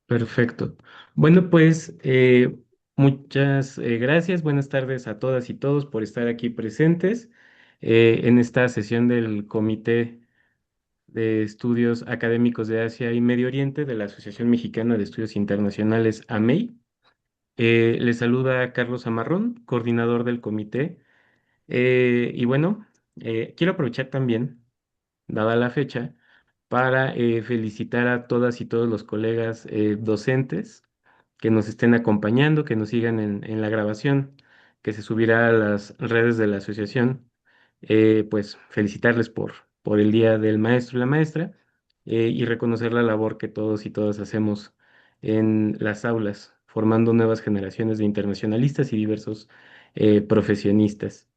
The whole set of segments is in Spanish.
Perfecto. Bueno, pues muchas gracias. Buenas tardes a todas y todos por estar aquí presentes en esta sesión del Comité de Estudios Académicos de Asia y Medio Oriente de la Asociación Mexicana de Estudios Internacionales, AMEI. Les saluda Carlos Amarrón, coordinador del comité. Y bueno, quiero aprovechar también, dada la fecha, para felicitar a todas y todos los colegas docentes que nos estén acompañando, que nos sigan en la grabación que se subirá a las redes de la asociación. Pues felicitarles por el Día del Maestro y la Maestra, y reconocer la labor que todos y todas hacemos en las aulas, formando nuevas generaciones de internacionalistas y diversos profesionistas.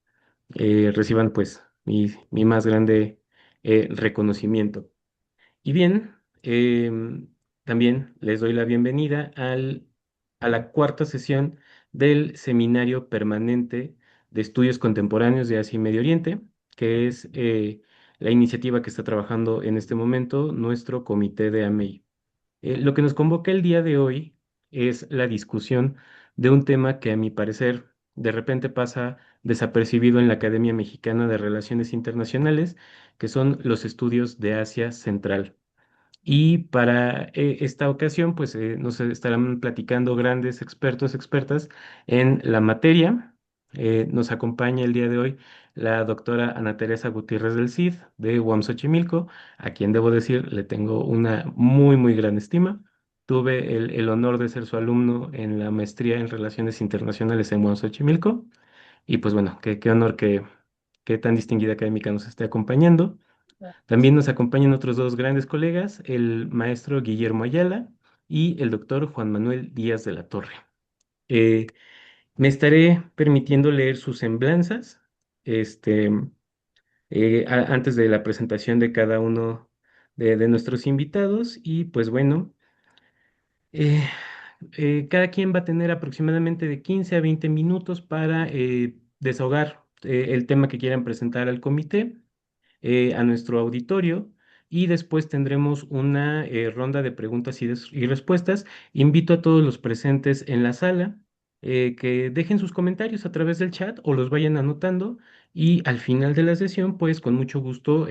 Reciban pues mi más grande reconocimiento. Y bien, también les doy la bienvenida a la cuarta sesión del Seminario Permanente de Estudios Contemporáneos de Asia y Medio Oriente, que es la iniciativa que está trabajando en este momento nuestro comité de AMEI. Lo que nos convoca el día de hoy es la discusión de un tema que a mi parecer de repente pasa desapercibido en la Academia Mexicana de Relaciones Internacionales, que son los estudios de Asia Central. Y para esta ocasión, pues nos estarán platicando grandes expertos, expertas en la materia. Nos acompaña el día de hoy la doctora Ana Teresa Gutiérrez del Cid de UAM Xochimilco, a quien debo decir le tengo una muy, muy gran estima. Tuve el honor de ser su alumno en la maestría en Relaciones Internacionales en UAM Xochimilco. Y pues bueno, qué honor que tan distinguida académica nos esté acompañando. También nos acompañan otros dos grandes colegas, el maestro Guillermo Ayala y el doctor Juan Manuel Díaz de la Torre. Eh, Me estaré permitiendo leer sus semblanzas, este, antes de la presentación de cada uno de nuestros invitados. Y pues bueno, eh, cada quien va a tener aproximadamente de 15 a 20 minutos para desahogar el tema que quieran presentar al comité, a nuestro auditorio, y después tendremos una ronda de preguntas y respuestas. Invito a todos los presentes en la sala que dejen sus comentarios a través del chat o los vayan anotando, y al final de la sesión, pues con mucho gusto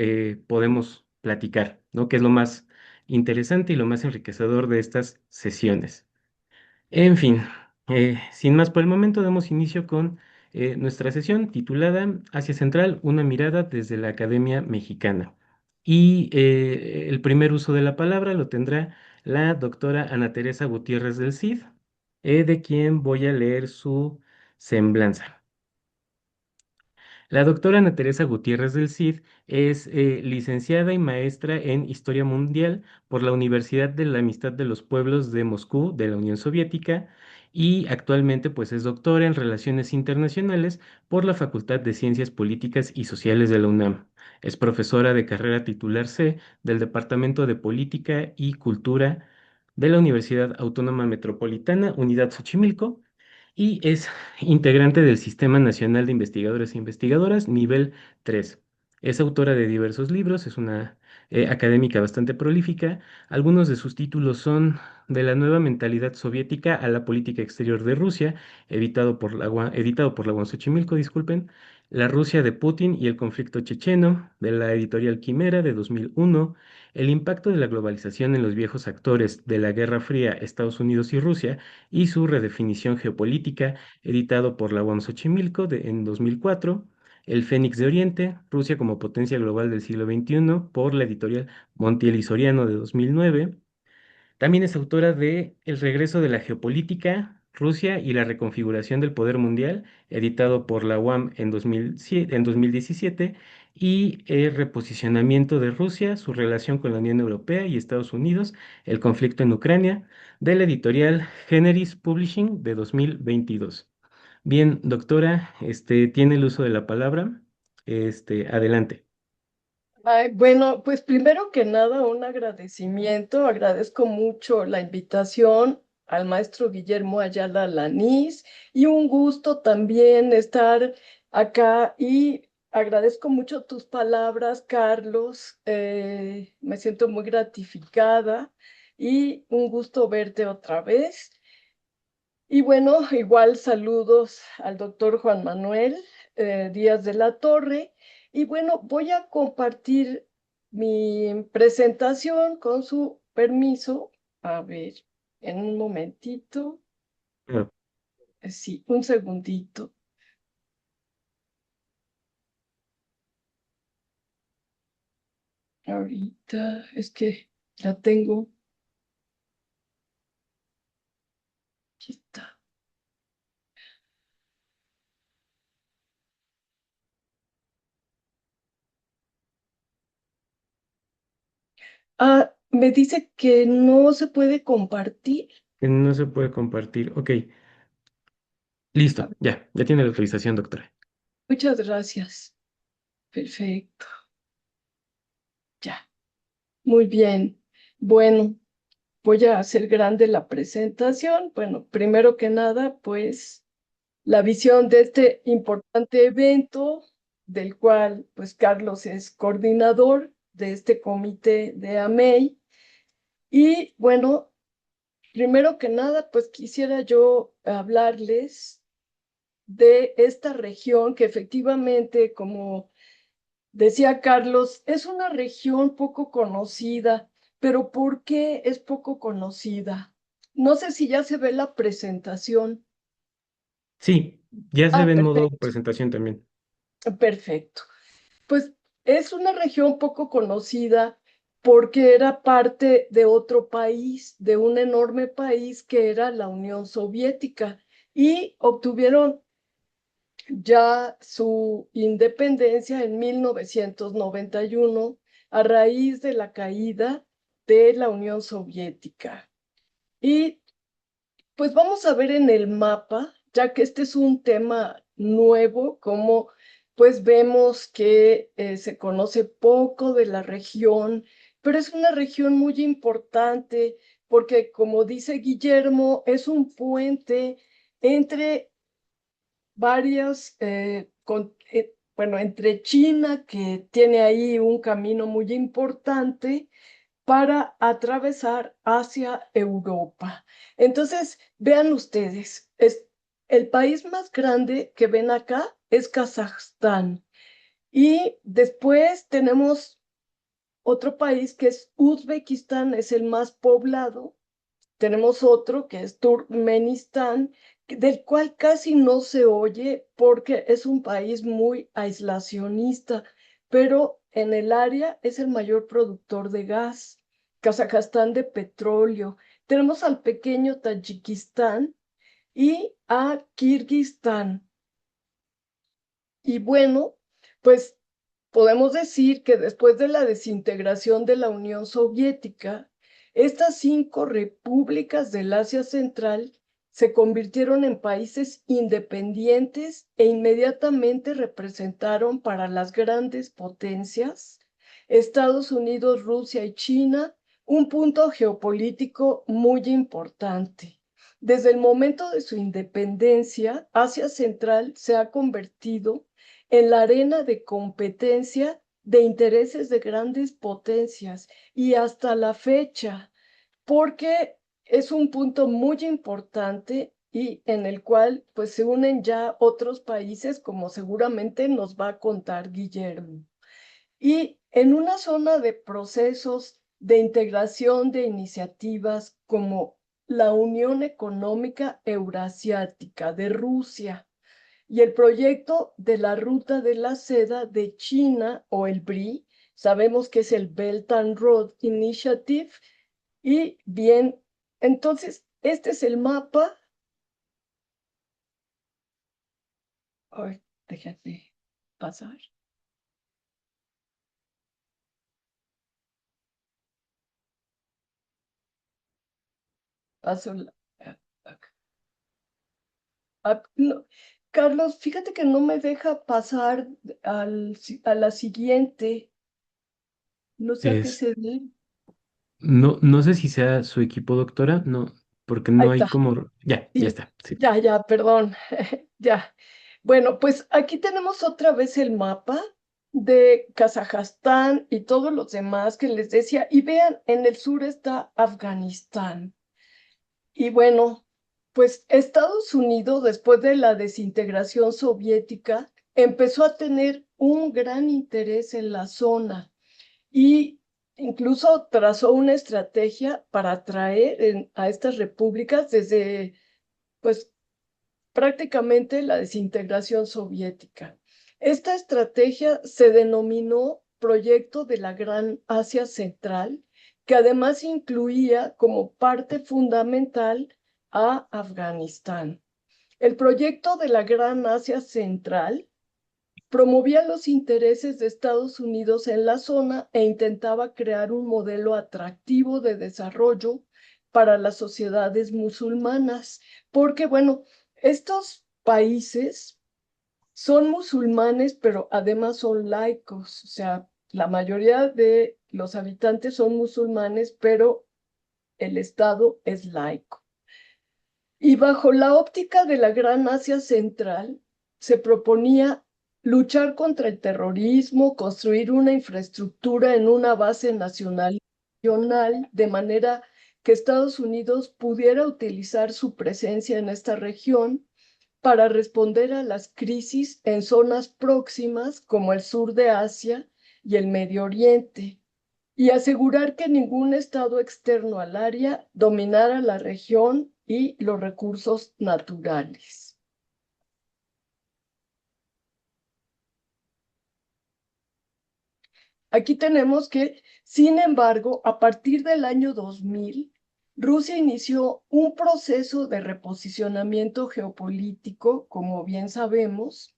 podemos platicar, ¿no? Que es lo más interesante y lo más enriquecedor de estas sesiones. En fin, sin más por el momento, damos inicio con nuestra sesión titulada Asia Central, una mirada desde la Academia Mexicana. Y el primer uso de la palabra lo tendrá la doctora Ana Teresa Gutiérrez del Cid, de quien voy a leer su semblanza. La doctora Ana Teresa Gutiérrez del Cid es licenciada y maestra en Historia Mundial por la Universidad de la Amistad de los Pueblos de Moscú, de la Unión Soviética, y actualmente pues es doctora en Relaciones Internacionales por la Facultad de Ciencias Políticas y Sociales de la UNAM. Es profesora de carrera titular C del Departamento de Política y Cultura de la Universidad Autónoma Metropolitana, Unidad Xochimilco, y es integrante del Sistema Nacional de Investigadores e Investigadoras, nivel 3. Es autora de diversos libros, es una académica bastante prolífica. Algunos de sus títulos son De la nueva mentalidad soviética a la política exterior de Rusia, editado por la UAM Xochimilco, disculpen. La Rusia de Putin y el conflicto checheno, de la editorial Quimera de 2001. El impacto de la globalización en los viejos actores de la Guerra Fría, Estados Unidos y Rusia, y su redefinición geopolítica, editado por la UAM Xochimilco en 2004. El Fénix de Oriente, Rusia como potencia global del siglo XXI, por la editorial Montiel y Soriano de 2009. También es autora de El regreso de la geopolítica, Rusia y la reconfiguración del poder mundial, editado por la UAM en 2017, y El reposicionamiento de Rusia, su relación con la Unión Europea y Estados Unidos, el conflicto en Ucrania, de la editorial Generis Publishing de 2022. Bien, doctora, tiene el uso de la palabra. Adelante. Ay, bueno, pues primero que nada, un agradecimiento. Agradezco mucho la invitación al maestro Guillermo Ayala Lanís y un gusto también estar acá y agradezco mucho tus palabras, Carlos. Me siento muy gratificada y un gusto verte otra vez. Y bueno, igual saludos al doctor Juan Manuel Díaz de la Torre. Y bueno, voy a compartir mi presentación con su permiso. A ver, en un momentito. Claro. Sí, un segundito. Ahorita es que la tengo. Aquí está. Ah, me dice que no se puede compartir. Que no se puede compartir. Ok, A listo, ver, ya tiene la autorización, doctora. muchas gracias. Perfecto. Ya. Muy bien. Bueno, voy a hacer grande la presentación. Bueno, primero que nada, pues la visión de este importante evento, del cual pues Carlos es coordinador de este comité de AMEI. Y bueno, primero que nada, pues quisiera yo hablarles de esta región que efectivamente, como decía Carlos, es una región poco conocida, pero ¿por qué es poco conocida? No sé si ya se ve la presentación. Sí, ya se Ah, ve en modo perfecto, presentación también. perfecto. Pues es una región poco conocida porque era parte de otro país, de un enorme país que era la Unión Soviética, y obtuvieron ya su independencia en 1991 a raíz de la caída de la Unión Soviética. Y pues vamos a ver en el mapa, ya que este es un tema nuevo, como pues vemos que se conoce poco de la región, pero es una región muy importante porque, como dice Guillermo, es un puente entre varios, bueno, entre China, que tiene ahí un camino muy importante para atravesar hacia Europa. Entonces, vean ustedes, es el país más grande que ven acá es Kazajstán. Y después tenemos otro país que es Uzbekistán, es el más poblado. Tenemos otro que es Turkmenistán, del cual casi no se oye porque es un país muy aislacionista, pero en el área es el mayor productor de gas. Kazajstán de petróleo. Tenemos al pequeño Tayikistán y a Kirguistán. Y bueno, pues podemos decir que después de la desintegración de la Unión Soviética, estas 5 repúblicas del Asia Central se convirtieron en países independientes e inmediatamente representaron para las grandes potencias, Estados Unidos, Rusia y China, un punto geopolítico muy importante. Desde el momento de su independencia, Asia Central se ha convertido en la arena de competencia de intereses de grandes potencias y hasta la fecha, porque es un punto muy importante y en el cual pues se unen ya otros países, como seguramente nos va a contar Guillermo. Y en una zona de procesos de integración de iniciativas como la Unión Económica Eurasiática de Rusia, y el proyecto de la Ruta de la Seda de China, o el BRI, sabemos que es el Belt and Road Initiative. Y bien, entonces, este es el mapa. Ay, déjame pasar. Paso acá. No, Carlos, fíjate que no me deja pasar a la siguiente. No sé a qué Es, se debe. no sé si sea su equipo, doctora, no, porque Ahí no hay está. como. Ya Sí, está, sí. ya, perdón. Ya. Bueno, pues aquí tenemos otra vez el mapa. de Kazajstán y todos los demás que les decía. Y vean, en el sur está Afganistán. Y bueno, pues Estados Unidos, después de la desintegración soviética, empezó a tener un gran interés en la zona y incluso trazó una estrategia para atraer a estas repúblicas desde, pues, prácticamente la desintegración soviética. Esta estrategia se denominó Proyecto de la Gran Asia Central, que además incluía como parte fundamental a Afganistán. El proyecto de la Gran Asia Central promovía los intereses de Estados Unidos en la zona e intentaba crear un modelo atractivo de desarrollo para las sociedades musulmanas, porque bueno, estos países son musulmanes, pero además son laicos, o sea, la mayoría de los habitantes son musulmanes, pero el Estado es laico. Y bajo la óptica de la Gran Asia Central, se proponía luchar contra el terrorismo, construir una infraestructura en una base nacional regional, de manera que Estados Unidos pudiera utilizar su presencia en esta región para responder a las crisis en zonas próximas como el sur de Asia y el Medio Oriente, y asegurar que ningún estado externo al área dominara la región y los recursos naturales. Aquí tenemos que, sin embargo, a partir del año 2000, Rusia inició un proceso de reposicionamiento geopolítico, como bien sabemos,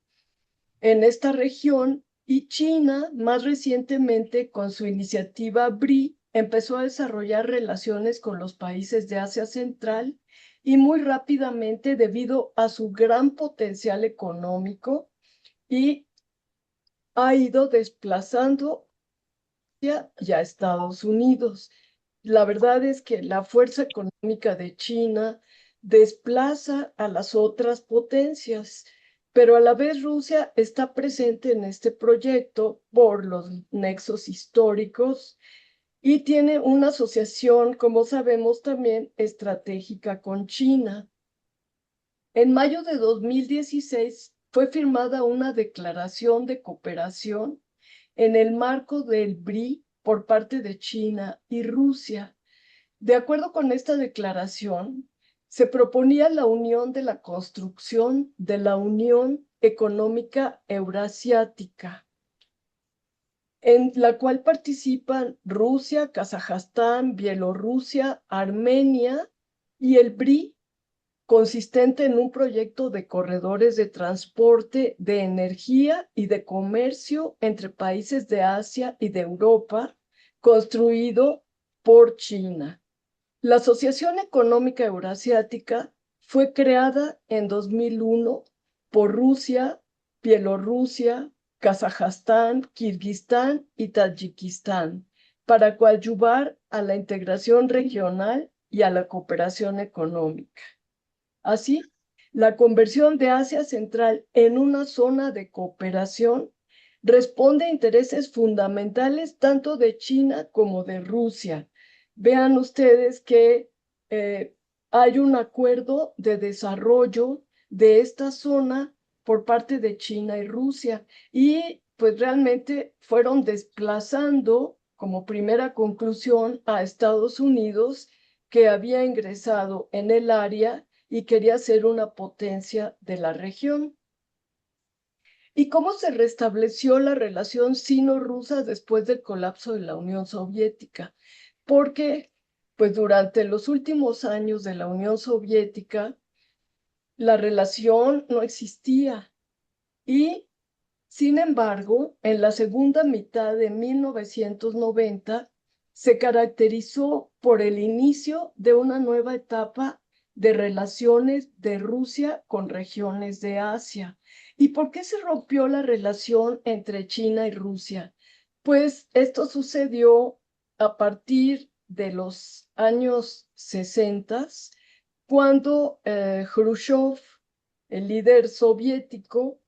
en esta región, y China, más recientemente con su iniciativa BRI, empezó a desarrollar relaciones con los países de Asia Central y muy rápidamente, debido a su gran potencial económico, y ha ido desplazando ya a Estados Unidos. La verdad es que la fuerza económica de China desplaza a las otras potencias, pero a la vez Rusia está presente en este proyecto por los nexos históricos y tiene una asociación, como sabemos, también estratégica con China. En mayo de 2016 fue firmada una declaración de cooperación en el marco del BRI por parte de China y Rusia. De acuerdo con esta declaración, se proponía la unión de la construcción de la Unión Económica Eurasiática, en la cual participan Rusia, Kazajstán, Bielorrusia, Armenia y el BRI, consistente en un proyecto de corredores de transporte, de energía y de comercio entre países de Asia y de Europa, construido por China. La Asociación Económica Eurasiática fue creada en 2001 por Rusia, Bielorrusia, Kazajstán, Kirguistán y Tayikistán para coadyuvar a la integración regional y a la cooperación económica. Así, la conversión de Asia Central en una zona de cooperación responde a intereses fundamentales tanto de China como de Rusia. Vean ustedes que hay un acuerdo de desarrollo de esta zona por parte de China y Rusia, y pues realmente fueron desplazando como primera conclusión a Estados Unidos, que había ingresado en el área y quería ser una potencia de la región. ¿Y cómo se restableció la relación sino-rusa después del colapso de la Unión Soviética? Porque, pues durante los últimos años de la Unión Soviética, la relación no existía y, sin embargo, en la segunda mitad de 1990 se caracterizó por el inicio de una nueva etapa de relaciones de Rusia con regiones de Asia. ¿Y por qué se rompió la relación entre China y Rusia? Pues esto sucedió a partir de los años 60, cuando Khrushchev, el líder soviético,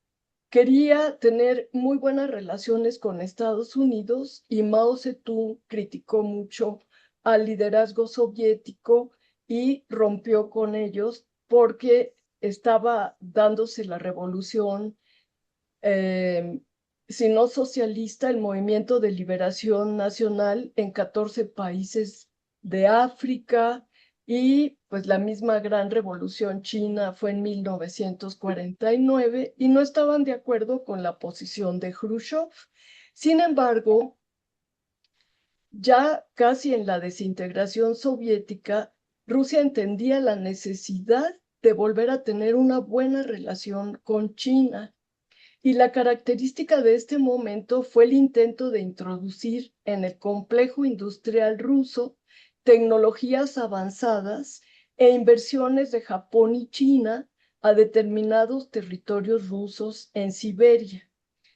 quería tener muy buenas relaciones con Estados Unidos y Mao Zedong criticó mucho al liderazgo soviético y rompió con ellos porque estaba dándose la revolución, eh, si no socialista, el movimiento de liberación nacional en 14 países de África, y pues la misma gran revolución china fue en 1949 y no estaban de acuerdo con la posición de Khrushchev. Sin embargo, ya casi en la desintegración soviética, Rusia entendía la necesidad de volver a tener una buena relación con China. Y la característica de este momento fue el intento de introducir en el complejo industrial ruso tecnologías avanzadas e inversiones de Japón y China a determinados territorios rusos en Siberia.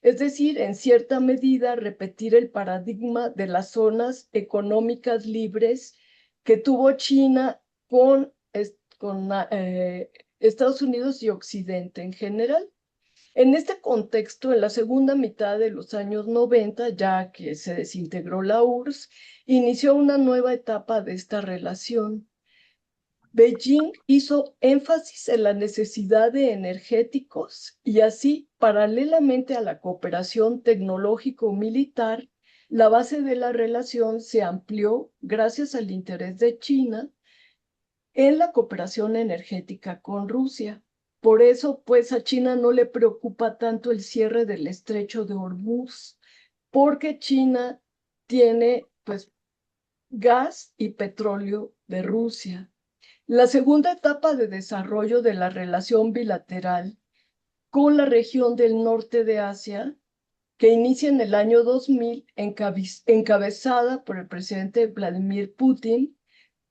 Es decir, en cierta medida, repetir el paradigma de las zonas económicas libres que tuvo China con Estados Unidos y Occidente en general. En este contexto, en la segunda mitad de los años 90, ya que se desintegró la URSS, inició una nueva etapa de esta relación. Beijing hizo énfasis en la necesidad de energéticos y así, paralelamente a la cooperación tecnológico-militar, la base de la relación se amplió gracias al interés de China en la cooperación energética con Rusia. Por eso, pues, a China no le preocupa tanto el cierre del estrecho de Hormuz, porque China tiene, pues, gas y petróleo de Rusia. La segunda etapa de desarrollo de la relación bilateral con la región del norte de Asia, que inicia en el año 2000, encabezada por el presidente Vladimir Putin,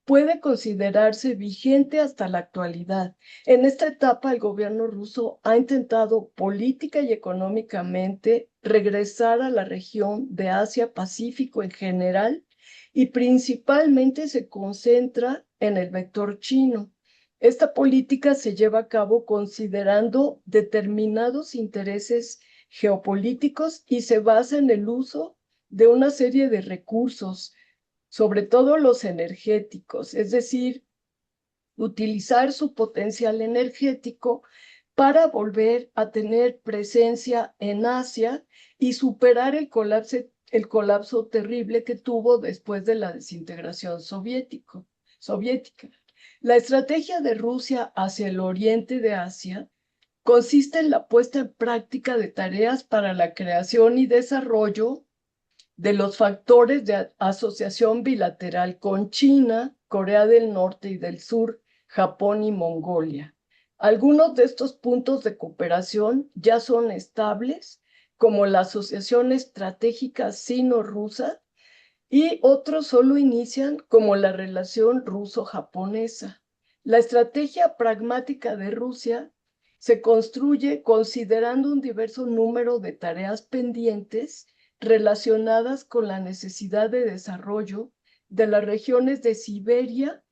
puede considerarse vigente hasta la actualidad. En esta etapa, el gobierno ruso ha intentado política y económicamente regresar a la región de Asia-Pacífico en general y principalmente se concentra en el vector chino. Esta política se lleva a cabo considerando determinados intereses geopolíticos y se basa en el uso de una serie de recursos, sobre todo los energéticos, es decir, utilizar su potencial energético para volver a tener presencia en Asia y superar el colapso terrible que tuvo después de la desintegración soviética. La estrategia de Rusia hacia el oriente de Asia consiste en la puesta en práctica de tareas para la creación y desarrollo de los factores de asociación bilateral con China, Corea del Norte y del Sur, Japón y Mongolia. Algunos de estos puntos de cooperación ya son estables, como la Asociación Estratégica Sino-Rusa, y otros solo inician, como la relación ruso-japonesa. La estrategia pragmática de Rusia se construye considerando un diverso número de tareas pendientes relacionadas con la necesidad de desarrollo de las regiones de Siberia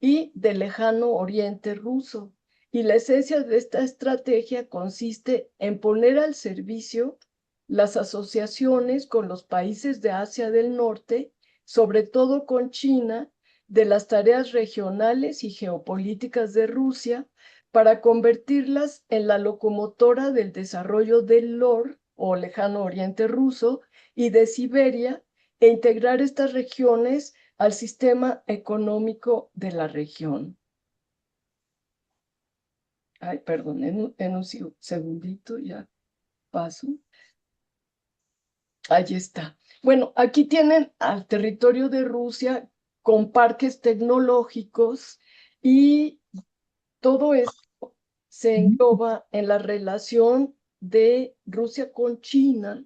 y del lejano oriente ruso. Y la esencia de esta estrategia consiste en poner al servicio las asociaciones con los países de Asia del Norte, sobre todo con China, de las tareas regionales y geopolíticas de Rusia, para convertirlas en la locomotora del desarrollo del LOR, o lejano oriente ruso, y de Siberia, e integrar estas regiones al sistema económico de la región. Ay, perdón, en un segundito ya paso. Ahí está. Bueno, aquí tienen al territorio de Rusia con parques tecnológicos, y todo esto se engloba en la relación de Rusia con China,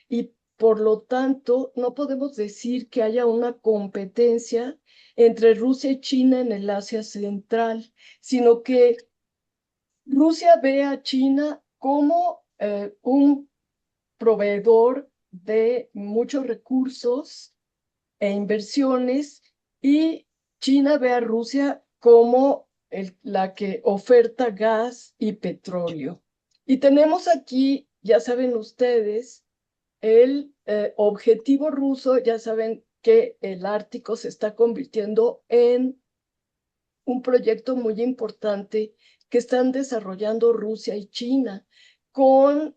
y por lo tanto no podemos decir que haya una competencia entre Rusia y China en el Asia Central, sino que Rusia ve a China como un proveedor de muchos recursos e inversiones, y China ve a Rusia como la que oferta gas y petróleo. Y tenemos aquí ya saben ustedes, el objetivo ruso, ya saben que el Ártico se está convirtiendo en un proyecto muy importante que están desarrollando Rusia y China con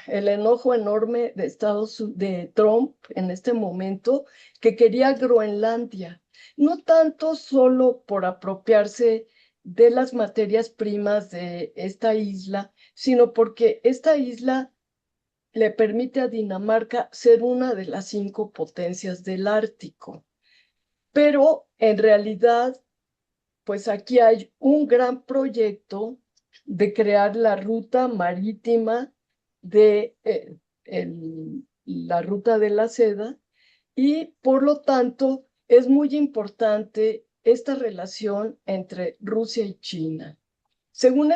el enojo enorme de Trump en este momento, que quería Groenlandia, no tanto solo por apropiarse de las materias primas de esta isla, sino porque esta isla le permite a Dinamarca ser una de las 5 potencias del Ártico. Pero en realidad, pues aquí hay un gran proyecto de crear la ruta marítima de la ruta de la seda, y por lo tanto es muy importante esta relación entre Rusia y China. Según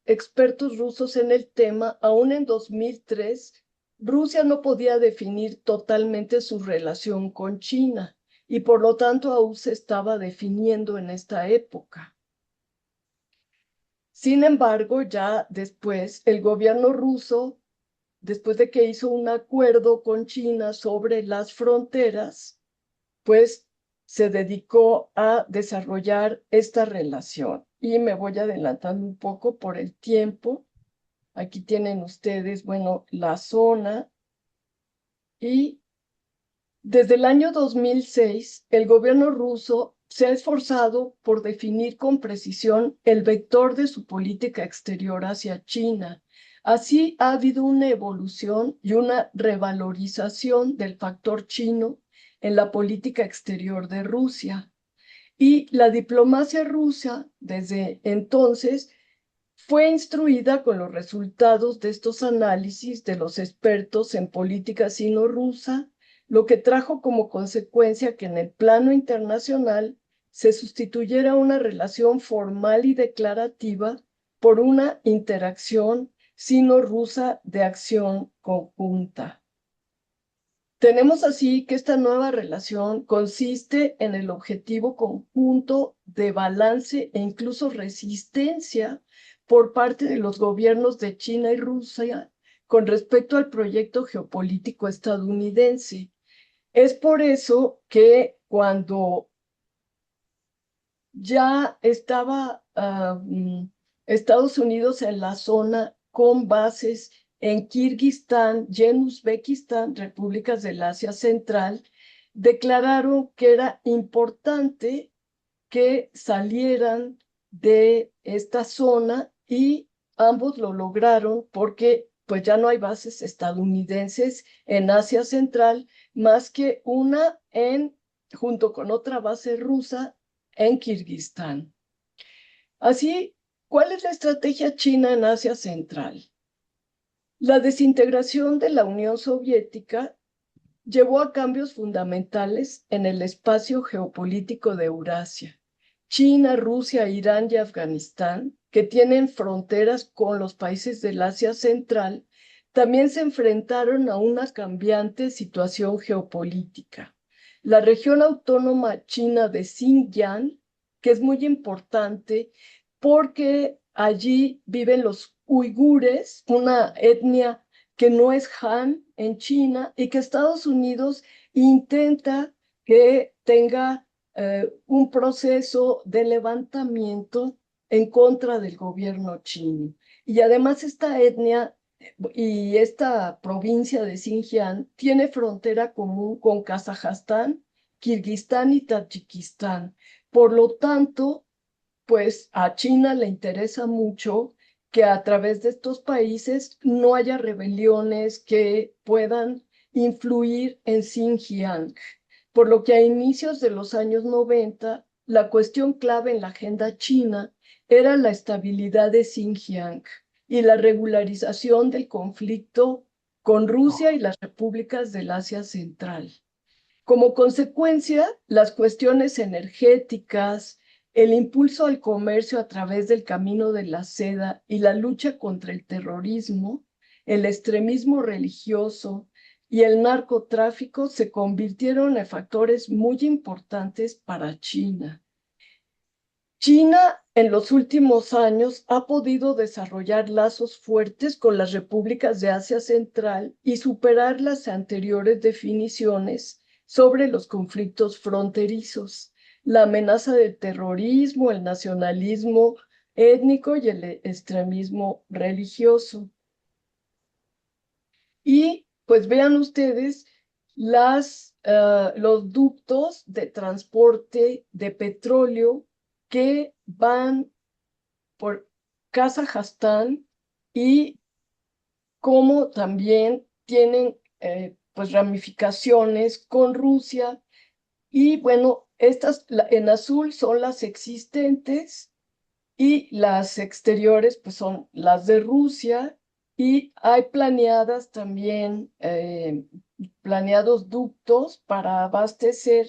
expertos rusos en el tema, aún en 2003, Rusia no podía definir totalmente su relación con China y por lo tanto aún se estaba definiendo en esta época. Sin embargo, ya después, el gobierno ruso, después de que hizo un acuerdo con China sobre las fronteras, pues se dedicó a desarrollar esta relación. Y me voy adelantando un poco por el tiempo. Aquí tienen ustedes, bueno, la zona. Y desde el año 2006, el gobierno ruso se ha esforzado por definir con precisión el vector de su política exterior hacia China. Así ha habido una evolución y una revalorización del factor chino en la política exterior de Rusia. Y la diplomacia rusa, desde entonces, fue instruida con los resultados de estos análisis de los expertos en política sino-rusa, lo que trajo como consecuencia que en el plano internacional se sustituyera una relación formal y declarativa por una interacción sino-rusa de acción conjunta. Tenemos así que esta nueva relación consiste en el objetivo conjunto de balance e incluso resistencia por parte de los gobiernos de China y Rusia con respecto al proyecto geopolítico estadounidense. Es por eso que cuando ya estaba Estados Unidos en la zona con bases en Kirguistán y en Uzbekistán, repúblicas del Asia Central, declararon que era importante que salieran de esta zona, y ambos lo lograron porque pues ya no hay bases estadounidenses en Asia Central más que una junto con otra base rusa en Kirguistán. Así, ¿cuál es la estrategia china en Asia Central? La desintegración de la Unión Soviética llevó a cambios fundamentales en el espacio geopolítico de Eurasia. China, Rusia, Irán y Afganistán, que tienen fronteras con los países del Asia Central, también se enfrentaron a una cambiante situación geopolítica. La región autónoma china de Xinjiang, que es muy importante porque allí viven los uigures, una etnia que no es Han en China, y que Estados Unidos intenta que tenga un proceso de levantamiento en contra del gobierno chino. Y además esta etnia y esta provincia de Xinjiang tiene frontera común con Kazajstán, Kirguistán y Tayikistán. Por lo tanto, pues a China le interesa mucho que a través de estos países no haya rebeliones que puedan influir en Xinjiang, por lo que a inicios de los años 90, la cuestión clave en la agenda china era la estabilidad de Xinjiang y la regularización del conflicto con Rusia y las repúblicas del Asia Central. Como consecuencia, las cuestiones energéticas, el impulso al comercio a través del camino de la seda y la lucha contra el terrorismo, el extremismo religioso y el narcotráfico se convirtieron en factores muy importantes para China. China en los últimos años ha podido desarrollar lazos fuertes con las repúblicas de Asia Central y superar las anteriores definiciones sobre los conflictos fronterizos, la amenaza del terrorismo, el nacionalismo étnico y el extremismo religioso. Y pues vean ustedes los ductos de transporte de petróleo que van por Kazajstán y cómo también tienen pues ramificaciones con Rusia. Y bueno, estas en azul son las existentes y las exteriores pues son las de Rusia y hay planeadas también planeados ductos para abastecer.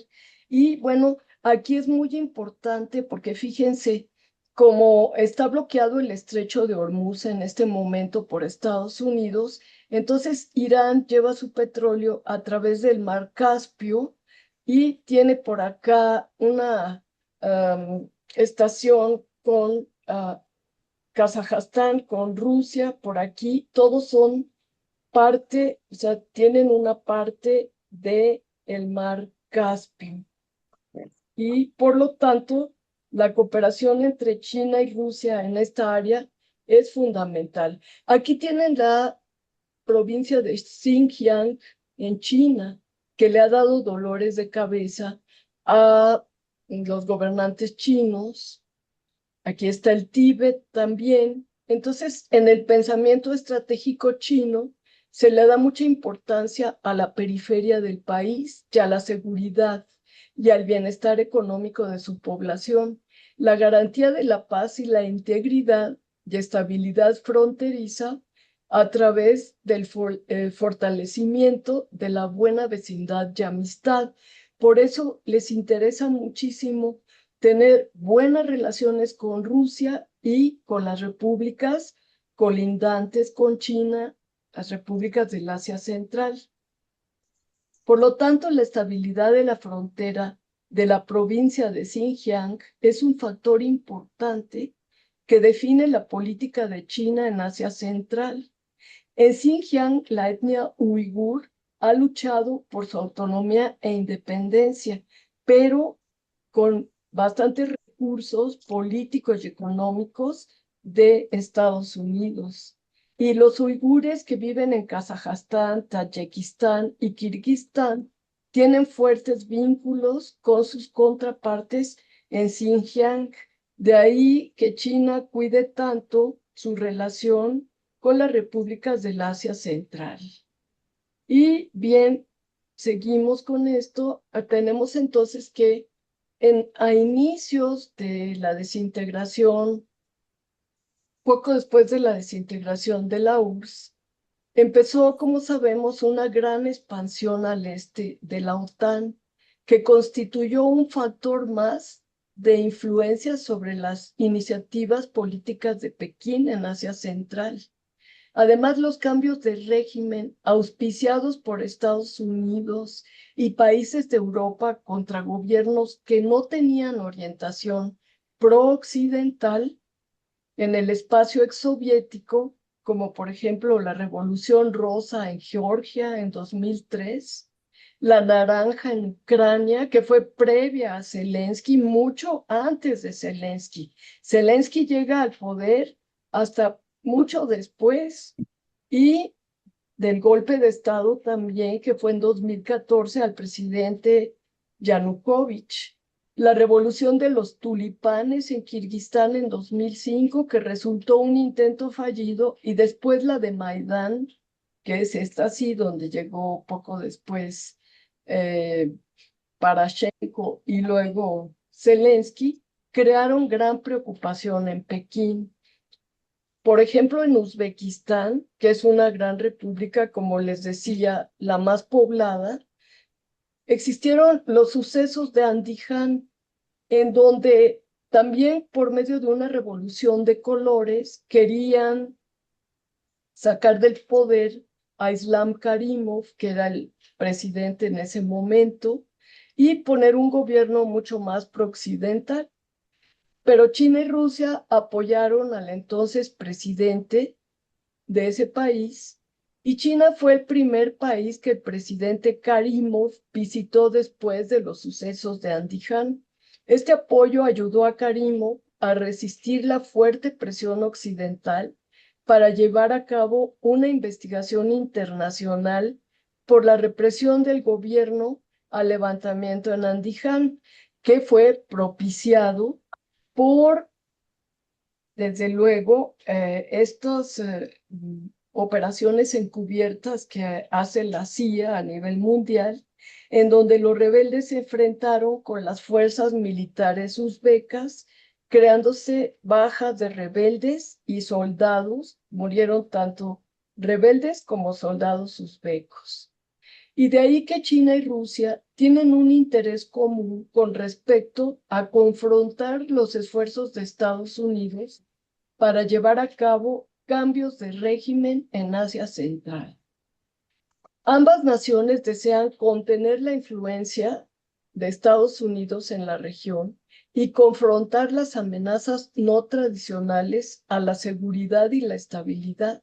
Y bueno, aquí es muy importante porque fíjense, como está bloqueado el estrecho de Hormuz en este momento por Estados Unidos, entonces Irán lleva su petróleo a través del mar Caspio y tiene por acá una estación con Kazajstán, con Rusia, por aquí, todos son parte, o sea, tienen una parte de el mar Caspio. Y por lo tanto, la cooperación entre China y Rusia en esta área es fundamental. Aquí tienen la provincia de Xinjiang en China, que le ha dado dolores de cabeza a los gobernantes chinos. Aquí está el Tíbet también. Entonces, en el pensamiento estratégico chino se le da mucha importancia a la periferia del país y a la seguridad y al bienestar económico de su población. La garantía de la paz y la integridad y estabilidad fronteriza a través del fortalecimiento de la buena vecindad y amistad. Por eso les interesa muchísimo tener buenas relaciones con Rusia y con las repúblicas colindantes con China, las repúblicas del Asia Central. Por lo tanto, la estabilidad de la frontera de la provincia de Xinjiang es un factor importante que define la política de China en Asia Central. En Xinjiang, la etnia uigur ha luchado por su autonomía e independencia, pero con bastantes recursos políticos y económicos de Estados Unidos. Y los uigures que viven en Kazajstán, Tayikistán y Kirguistán tienen fuertes vínculos con sus contrapartes en Xinjiang. De ahí que China cuide tanto su relación con las repúblicas del Asia Central. Y bien, seguimos con esto. Tenemos entonces que a inicios de la desintegración, poco después de la desintegración de la URSS, empezó, como sabemos, una gran expansión al este de la OTAN, que constituyó un factor más de influencia sobre las iniciativas políticas de Pekín en Asia Central. Además, los cambios de régimen auspiciados por Estados Unidos y países de Europa contra gobiernos que no tenían orientación pro-occidental en el espacio exsoviético, como por ejemplo la Revolución Rosa en Georgia en 2003, la Naranja en Ucrania, que fue previa a Zelensky, mucho antes de Zelensky. Zelensky llega al poder hasta mucho después y del golpe de Estado también, que fue en 2014 al presidente Yanukovych. La revolución de los tulipanes en Kirguistán en 2005, que resultó un intento fallido, y después la de Maidán, que es esta sí, donde llegó poco después Parashenko y luego Zelensky, crearon gran preocupación en Pekín. Por ejemplo, en Uzbekistán, que es una gran república, como les decía, la más poblada, existieron los sucesos de Andijan, en donde también por medio de una revolución de colores querían sacar del poder a Islam Karimov, que era el presidente en ese momento, y poner un gobierno mucho más pro-occidental. pero China y Rusia apoyaron al entonces presidente de ese país, y China fue el primer país que el presidente Karimov visitó después de los sucesos de Andiján. Este apoyo ayudó a Karimov a resistir la fuerte presión occidental para llevar a cabo una investigación internacional por la represión del gobierno al levantamiento en Andiján, que fue propiciado por, desde luego, estas operaciones encubiertas que hace la CIA a nivel mundial, en donde los rebeldes se enfrentaron con las fuerzas militares uzbecas, creándose bajas de rebeldes y soldados. Murieron tanto rebeldes como soldados uzbecos. Y de ahí que China y Rusia tienen un interés común con respecto a confrontar los esfuerzos de Estados Unidos para llevar a cabo cambios de régimen en Asia Central. Ambas naciones desean contener la influencia de Estados Unidos en la región y confrontar las amenazas no tradicionales a la seguridad y la estabilidad,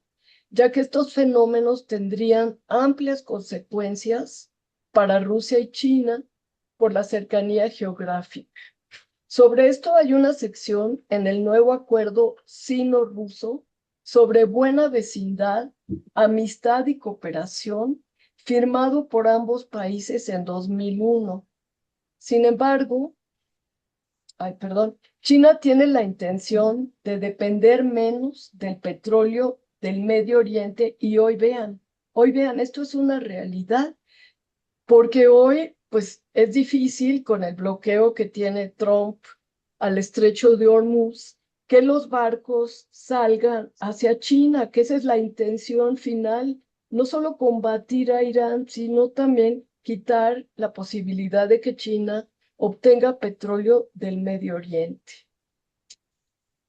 ya que estos fenómenos tendrían amplias consecuencias para Rusia y China por la cercanía geográfica. Sobre esto hay una sección en el nuevo acuerdo sino-ruso sobre buena vecindad, amistad y cooperación, firmado por ambos países en 2001. Sin embargo, China tiene la intención de depender menos del petróleo del Medio Oriente y hoy vean, esto es una realidad, porque hoy pues es difícil con el bloqueo que tiene Trump al estrecho de Hormuz que los barcos salgan hacia China, que esa es la intención final, no solo combatir a Irán, sino también quitar la posibilidad de que China obtenga petróleo del Medio Oriente.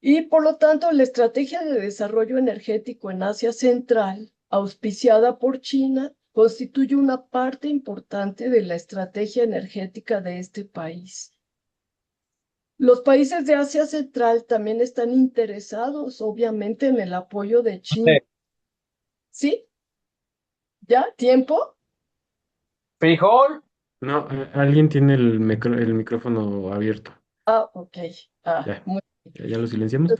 Y por lo tanto, la estrategia de desarrollo energético en Asia Central, auspiciada por China, constituye una parte importante de la estrategia energética de este país. Los países de Asia Central también están interesados, obviamente, en el apoyo de China. ¿Sí? ¿Ya? ¿Tiempo? Frijol. No, alguien tiene el micrófono abierto. Ah, ok. Ya, Muy ya lo silenciamos.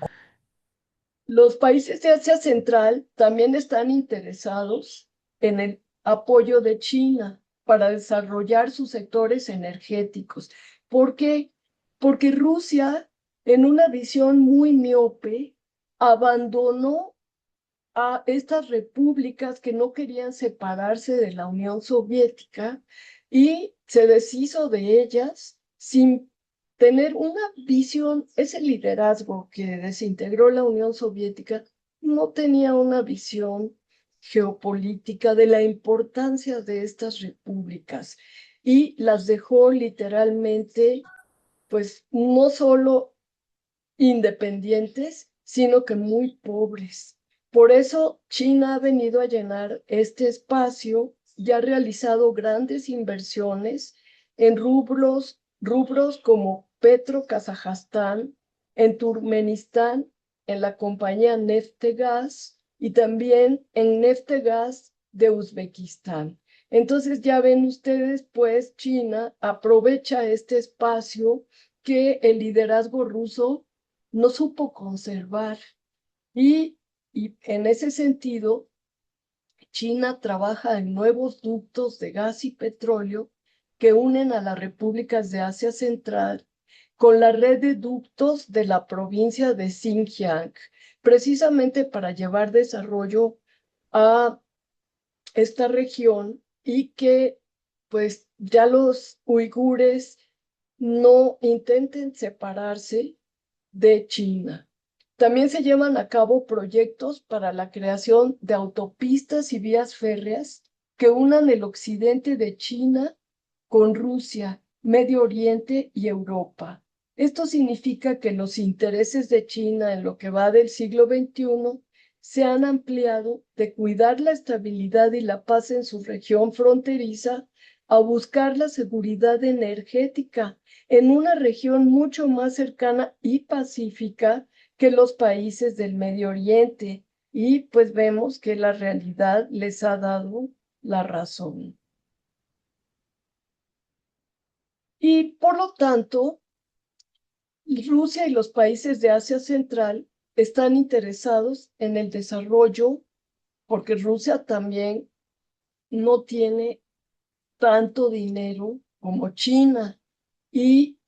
Los países de Asia Central también están interesados en el apoyo de China para desarrollar sus sectores energéticos. ¿Por qué? Porque Rusia, en una visión muy miope, abandonó a estas repúblicas que no querían separarse de la Unión Soviética y se deshizo de ellas sin tener una visión. Ese liderazgo que desintegró la Unión Soviética no tenía una visión geopolítica de la importancia de estas repúblicas y las dejó literalmente, pues no solo independientes, sino que muy pobres. Por eso China ha venido a llenar este espacio y ha realizado grandes inversiones en rubros como Petro Kazajstán, en Turkmenistán, en la compañía Neftegas y también en Neftegas de Uzbekistán. Entonces ya ven ustedes, pues China aprovecha este espacio que el liderazgo ruso no supo conservar. Y, y en ese sentido, China trabaja en nuevos ductos de gas y petróleo que unen a las repúblicas de Asia Central con la red de ductos de la provincia de Xinjiang, precisamente para llevar desarrollo a esta región y que pues ya los uigures no intenten separarse de China. También se llevan a cabo proyectos para la creación de autopistas y vías férreas que unan el occidente de China con Rusia, Medio Oriente y Europa. Esto significa que los intereses de China en lo que va del siglo XXI se han ampliado de cuidar la estabilidad y la paz en su región fronteriza a buscar la seguridad energética en una región mucho más cercana y pacífica que los países del Medio Oriente. Y pues vemos que la realidad les ha dado la razón. Y por lo tanto, Rusia y los países de Asia Central están interesados en el desarrollo, porque Rusia también no tiene tanto dinero como China y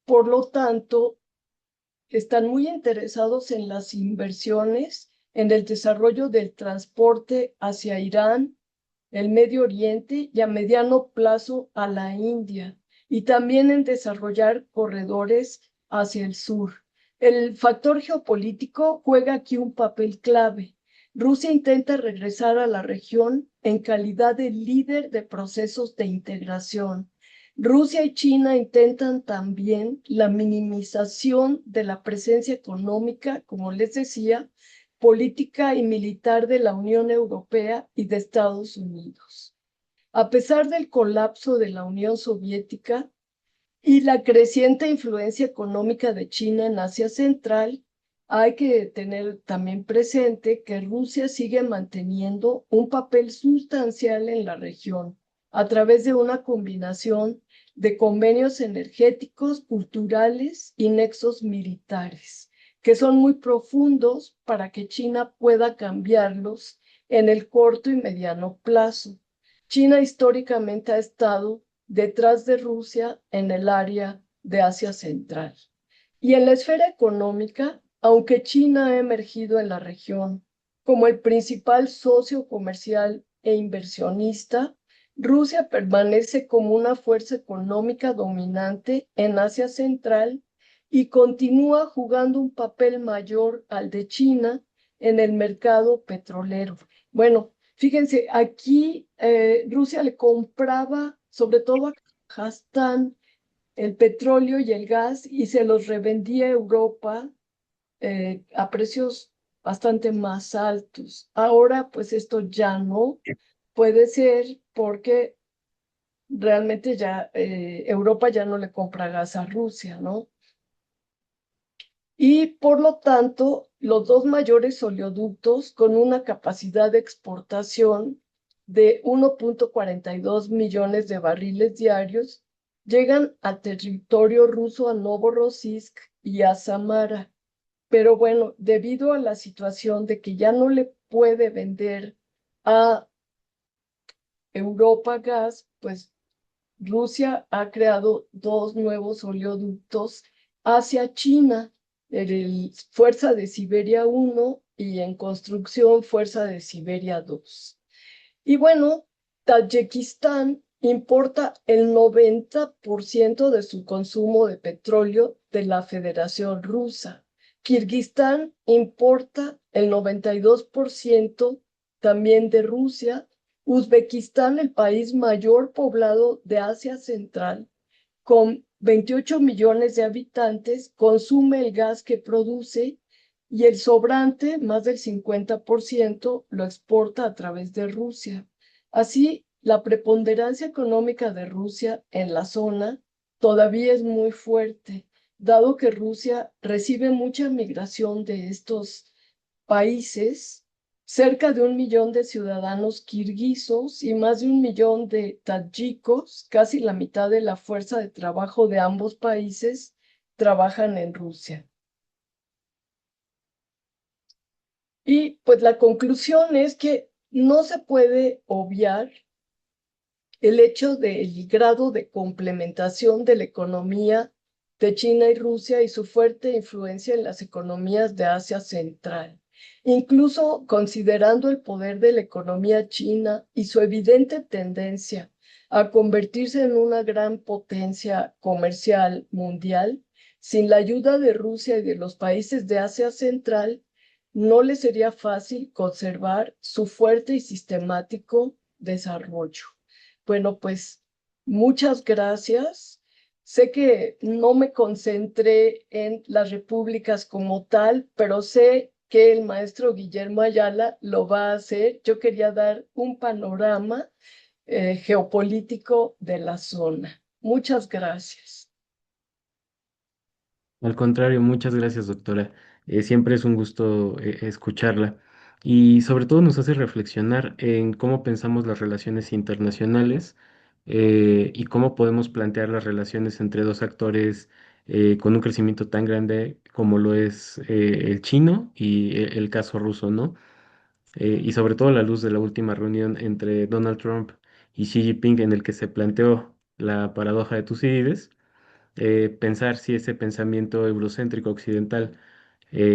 por lo tanto están muy interesados en las inversiones, en el desarrollo del transporte hacia Irán, el Medio Oriente y a mediano plazo a la India, y también en desarrollar corredores hacia el sur. El factor geopolítico juega aquí un papel clave. Rusia intenta regresar a la región en calidad de líder de procesos de integración. Rusia y China intentan también la minimización de la presencia económica, como les decía, política y militar de la Unión Europea y de Estados Unidos. A pesar del colapso de la Unión Soviética y la creciente influencia económica de China en Asia Central, hay que tener también presente que Rusia sigue manteniendo un papel sustancial en la región a través de una combinación de convenios energéticos, culturales y nexos militares, que son muy profundos para que China pueda cambiarlos en el corto y mediano plazo. China históricamente ha estado detrás de Rusia en el área de Asia Central. Y en la esfera económica, aunque China ha emergido en la región como el principal socio comercial e inversionista, Rusia permanece como una fuerza económica dominante en Asia Central y continúa jugando un papel mayor al de China en el mercado petrolero. Bueno, fíjense, aquí Rusia le compraba, sobre todo a Kazajstán, el petróleo y el gas y se los revendía a Europa a precios bastante más altos. Ahora, pues esto ya no puede ser porque realmente ya Europa ya no le compra gas a Rusia, ¿no? Y por lo tanto, los dos mayores oleoductos con una capacidad de exportación de 1.42 millones de barriles diarios llegan al territorio ruso a Novorossiysk y a Samara. Pero bueno, debido a la situación de que ya no le puede vender a Europa gas, pues Rusia ha creado dos nuevos oleoductos hacia China, el Fuerza de Siberia 1 y en construcción Fuerza de Siberia 2. Y bueno, Tayikistán importa el 90% de su consumo de petróleo de la Federación Rusa. Kirguistán importa el 92% también de Rusia. Uzbekistán, el país mayor poblado de Asia Central, con 28 millones de habitantes, consume el gas que produce y el sobrante, más del 50%, lo exporta a través de Rusia. Así, la preponderancia económica de Rusia en la zona todavía es muy fuerte, dado que Rusia recibe mucha migración de estos países, cerca de 1 millón de ciudadanos kirguisos y más de 1 millón de tayikos, casi la mitad de la fuerza de trabajo de ambos países, trabajan en Rusia. Y pues la conclusión es que no se puede obviar el hecho del grado de complementación de la economía de China y Rusia y su fuerte influencia en las economías de Asia Central. Incluso considerando el poder de la economía china y su evidente tendencia a convertirse en una gran potencia comercial mundial, sin la ayuda de Rusia y de los países de Asia Central, no le sería fácil conservar su fuerte y sistemático desarrollo. Bueno, pues muchas gracias. Sé que no me concentré en las repúblicas como tal, pero sé que el maestro Guillermo Ayala lo va a hacer. Yo quería dar un panorama geopolítico de la zona. Muchas gracias. Al contrario, muchas gracias, doctora. Siempre es un gusto escucharla y sobre todo nos hace reflexionar en cómo pensamos las relaciones internacionales y cómo podemos plantear las relaciones entre dos actores con un crecimiento tan grande como lo es el chino y el caso ruso, ¿no? Y sobre todo a la luz de la última reunión entre Donald Trump y Xi Jinping en el que se planteó la paradoja de Tucídides, pensar si ese pensamiento eurocéntrico occidental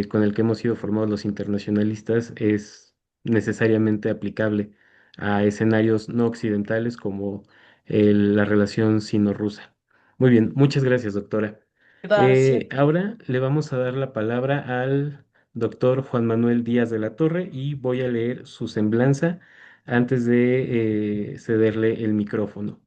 con el que hemos sido formados los internacionalistas es necesariamente aplicable a escenarios no occidentales como la relación sino-rusa. Muy bien, muchas gracias, doctora. Gracias. Ahora le vamos a dar la palabra al doctor Juan Manuel Díaz de la Torre y voy a leer su semblanza antes de cederle el micrófono.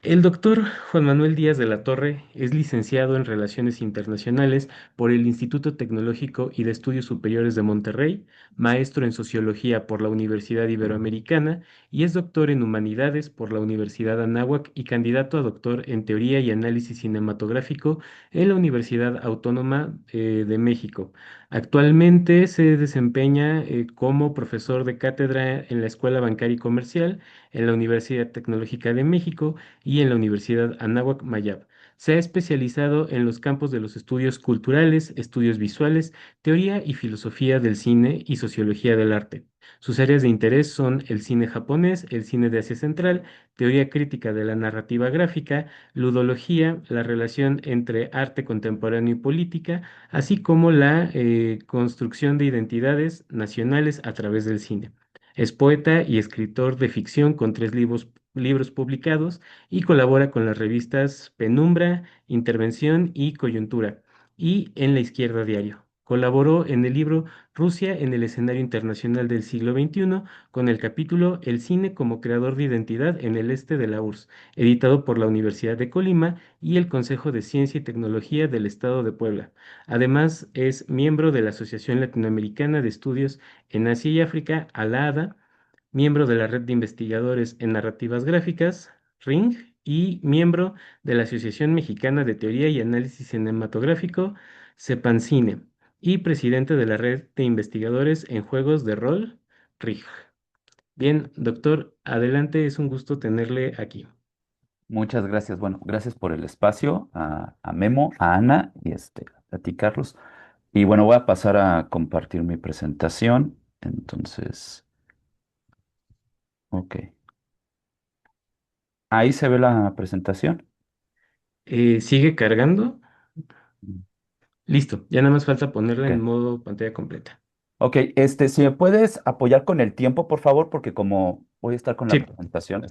El doctor Juan Manuel Díaz de la Torre es licenciado en Relaciones Internacionales por el Instituto Tecnológico y de Estudios Superiores de Monterrey, maestro en Sociología por la Universidad Iberoamericana y es doctor en Humanidades por la Universidad Anáhuac y candidato a doctor en Teoría y Análisis Cinematográfico en la Universidad Autónoma de México. Actualmente se desempeña como profesor de cátedra en la Escuela Bancaria y Comercial en la Universidad Tecnológica de México y en la Universidad Anáhuac Mayab. Se ha especializado en los campos de los estudios culturales, estudios visuales, teoría y filosofía del cine y sociología del arte. Sus áreas de interés son el cine japonés, el cine de Asia Central, teoría crítica de la narrativa gráfica, ludología, la relación entre arte contemporáneo y política, así como la construcción de identidades nacionales a través del cine. Es poeta y escritor de ficción con tres libros publicados y colabora con las revistas Penumbra, Intervención y Coyuntura, y en La Izquierda Diario. Colaboró en el libro Rusia en el escenario internacional del siglo XXI con el capítulo El cine como creador de identidad en el este de la URSS, editado por la Universidad de Colima y el Consejo de Ciencia y Tecnología del Estado de Puebla. Además, es miembro de la Asociación Latinoamericana de Estudios en Asia y África, ALAADA, miembro de la Red de Investigadores en Narrativas Gráficas, RING, y miembro de la Asociación Mexicana de Teoría y Análisis Cinematográfico, CEPANCINE, y presidente de la Red de Investigadores en Juegos de Rol, RIG. Bien, doctor, adelante, es un gusto tenerle aquí. Muchas gracias. Bueno, gracias por el espacio a Memo, a Ana y a ti, Carlos. Y bueno, voy a pasar a compartir mi presentación. Entonces, ok. Ahí se ve la presentación. ¿Sigue cargando? Mm. Listo, ya nada más falta ponerla en Ok. modo pantalla completa. Ok, si me puedes apoyar con el tiempo, por favor, porque como voy a estar con la Sí, presentación.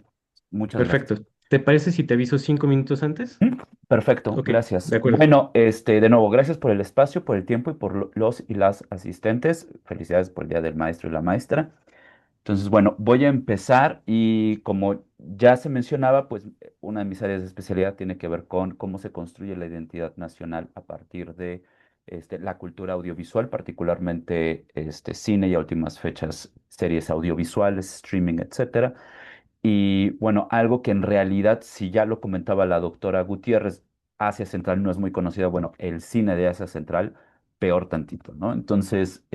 Muchas gracias. perfecto. ¿Te parece si te aviso 5 minutos antes? Mm, Perfecto, Ok, de gracias. acuerdo. Bueno, de nuevo, gracias por el espacio, por el tiempo y por los y las asistentes. Felicidades por el Día del Maestro y la Maestra. Entonces, bueno, voy a empezar y como ya se mencionaba, pues una de mis áreas de especialidad tiene que ver con cómo se construye la identidad nacional a partir de la cultura audiovisual, particularmente cine y a últimas fechas series audiovisuales, streaming, etcétera. Y bueno, algo que en realidad, si ya lo comentaba la doctora Gutiérrez, Asia Central no es muy conocida. Bueno, el cine de Asia Central, peor tantito, ¿no? Entonces,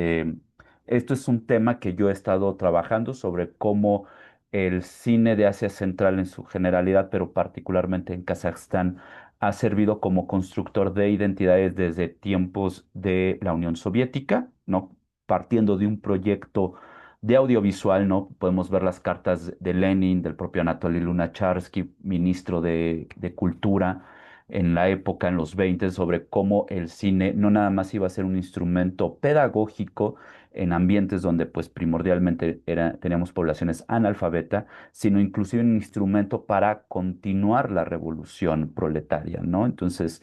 esto es un tema que yo he estado trabajando sobre cómo el cine de Asia Central en su generalidad, pero particularmente en Kazajstán, ha servido como constructor de identidades desde tiempos de la Unión Soviética, ¿no? Partiendo de un proyecto de audiovisual, ¿no? Podemos ver las cartas de Lenin, del propio Anatoly Lunacharsky, ministro de Cultura en la época, en los 20, sobre cómo el cine no nada más iba a ser un instrumento pedagógico en ambientes donde pues primordialmente teníamos poblaciones analfabeta, sino inclusive un instrumento para continuar la revolución proletaria, ¿no? Entonces,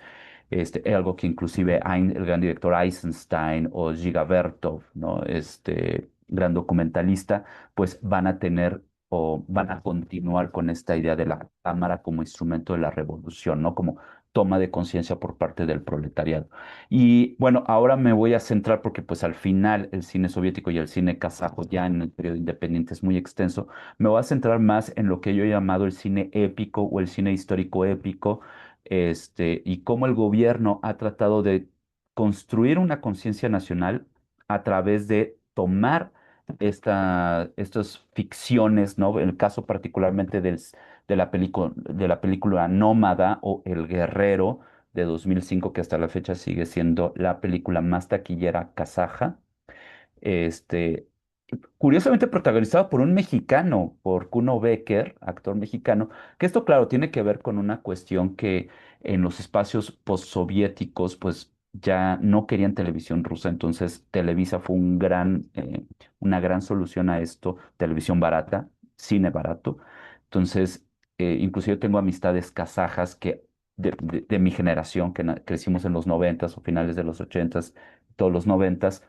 algo que inclusive el gran director Eisenstein o Giga Vertov, ¿no? Gran documentalista, pues van a tener o van a continuar con esta idea de la cámara como instrumento de la revolución, ¿no? Como toma de conciencia por parte del proletariado. Y bueno, ahora me voy a centrar porque pues al final el cine soviético y el cine kazajo ya en el periodo independiente es muy extenso. Me voy a centrar más en lo que yo he llamado el cine épico o el cine histórico épico, y cómo el gobierno ha tratado de construir una conciencia nacional a través de tomar estas ficciones, ¿no? En el caso particularmente de la película Nómada o El Guerrero de 2005, que hasta la fecha sigue siendo la película más taquillera kazaja. Este, Curiosamente protagonizado por un mexicano, por Kuno Becker, actor mexicano, que esto, claro, tiene que ver con una cuestión que en los espacios postsoviéticos, pues ya no querían televisión rusa, entonces Televisa fue una gran solución a esto, televisión barata, cine barato. Entonces, inclusive tengo amistades kazajas de mi generación, que crecimos en los noventas o finales de los ochentas, todos los noventas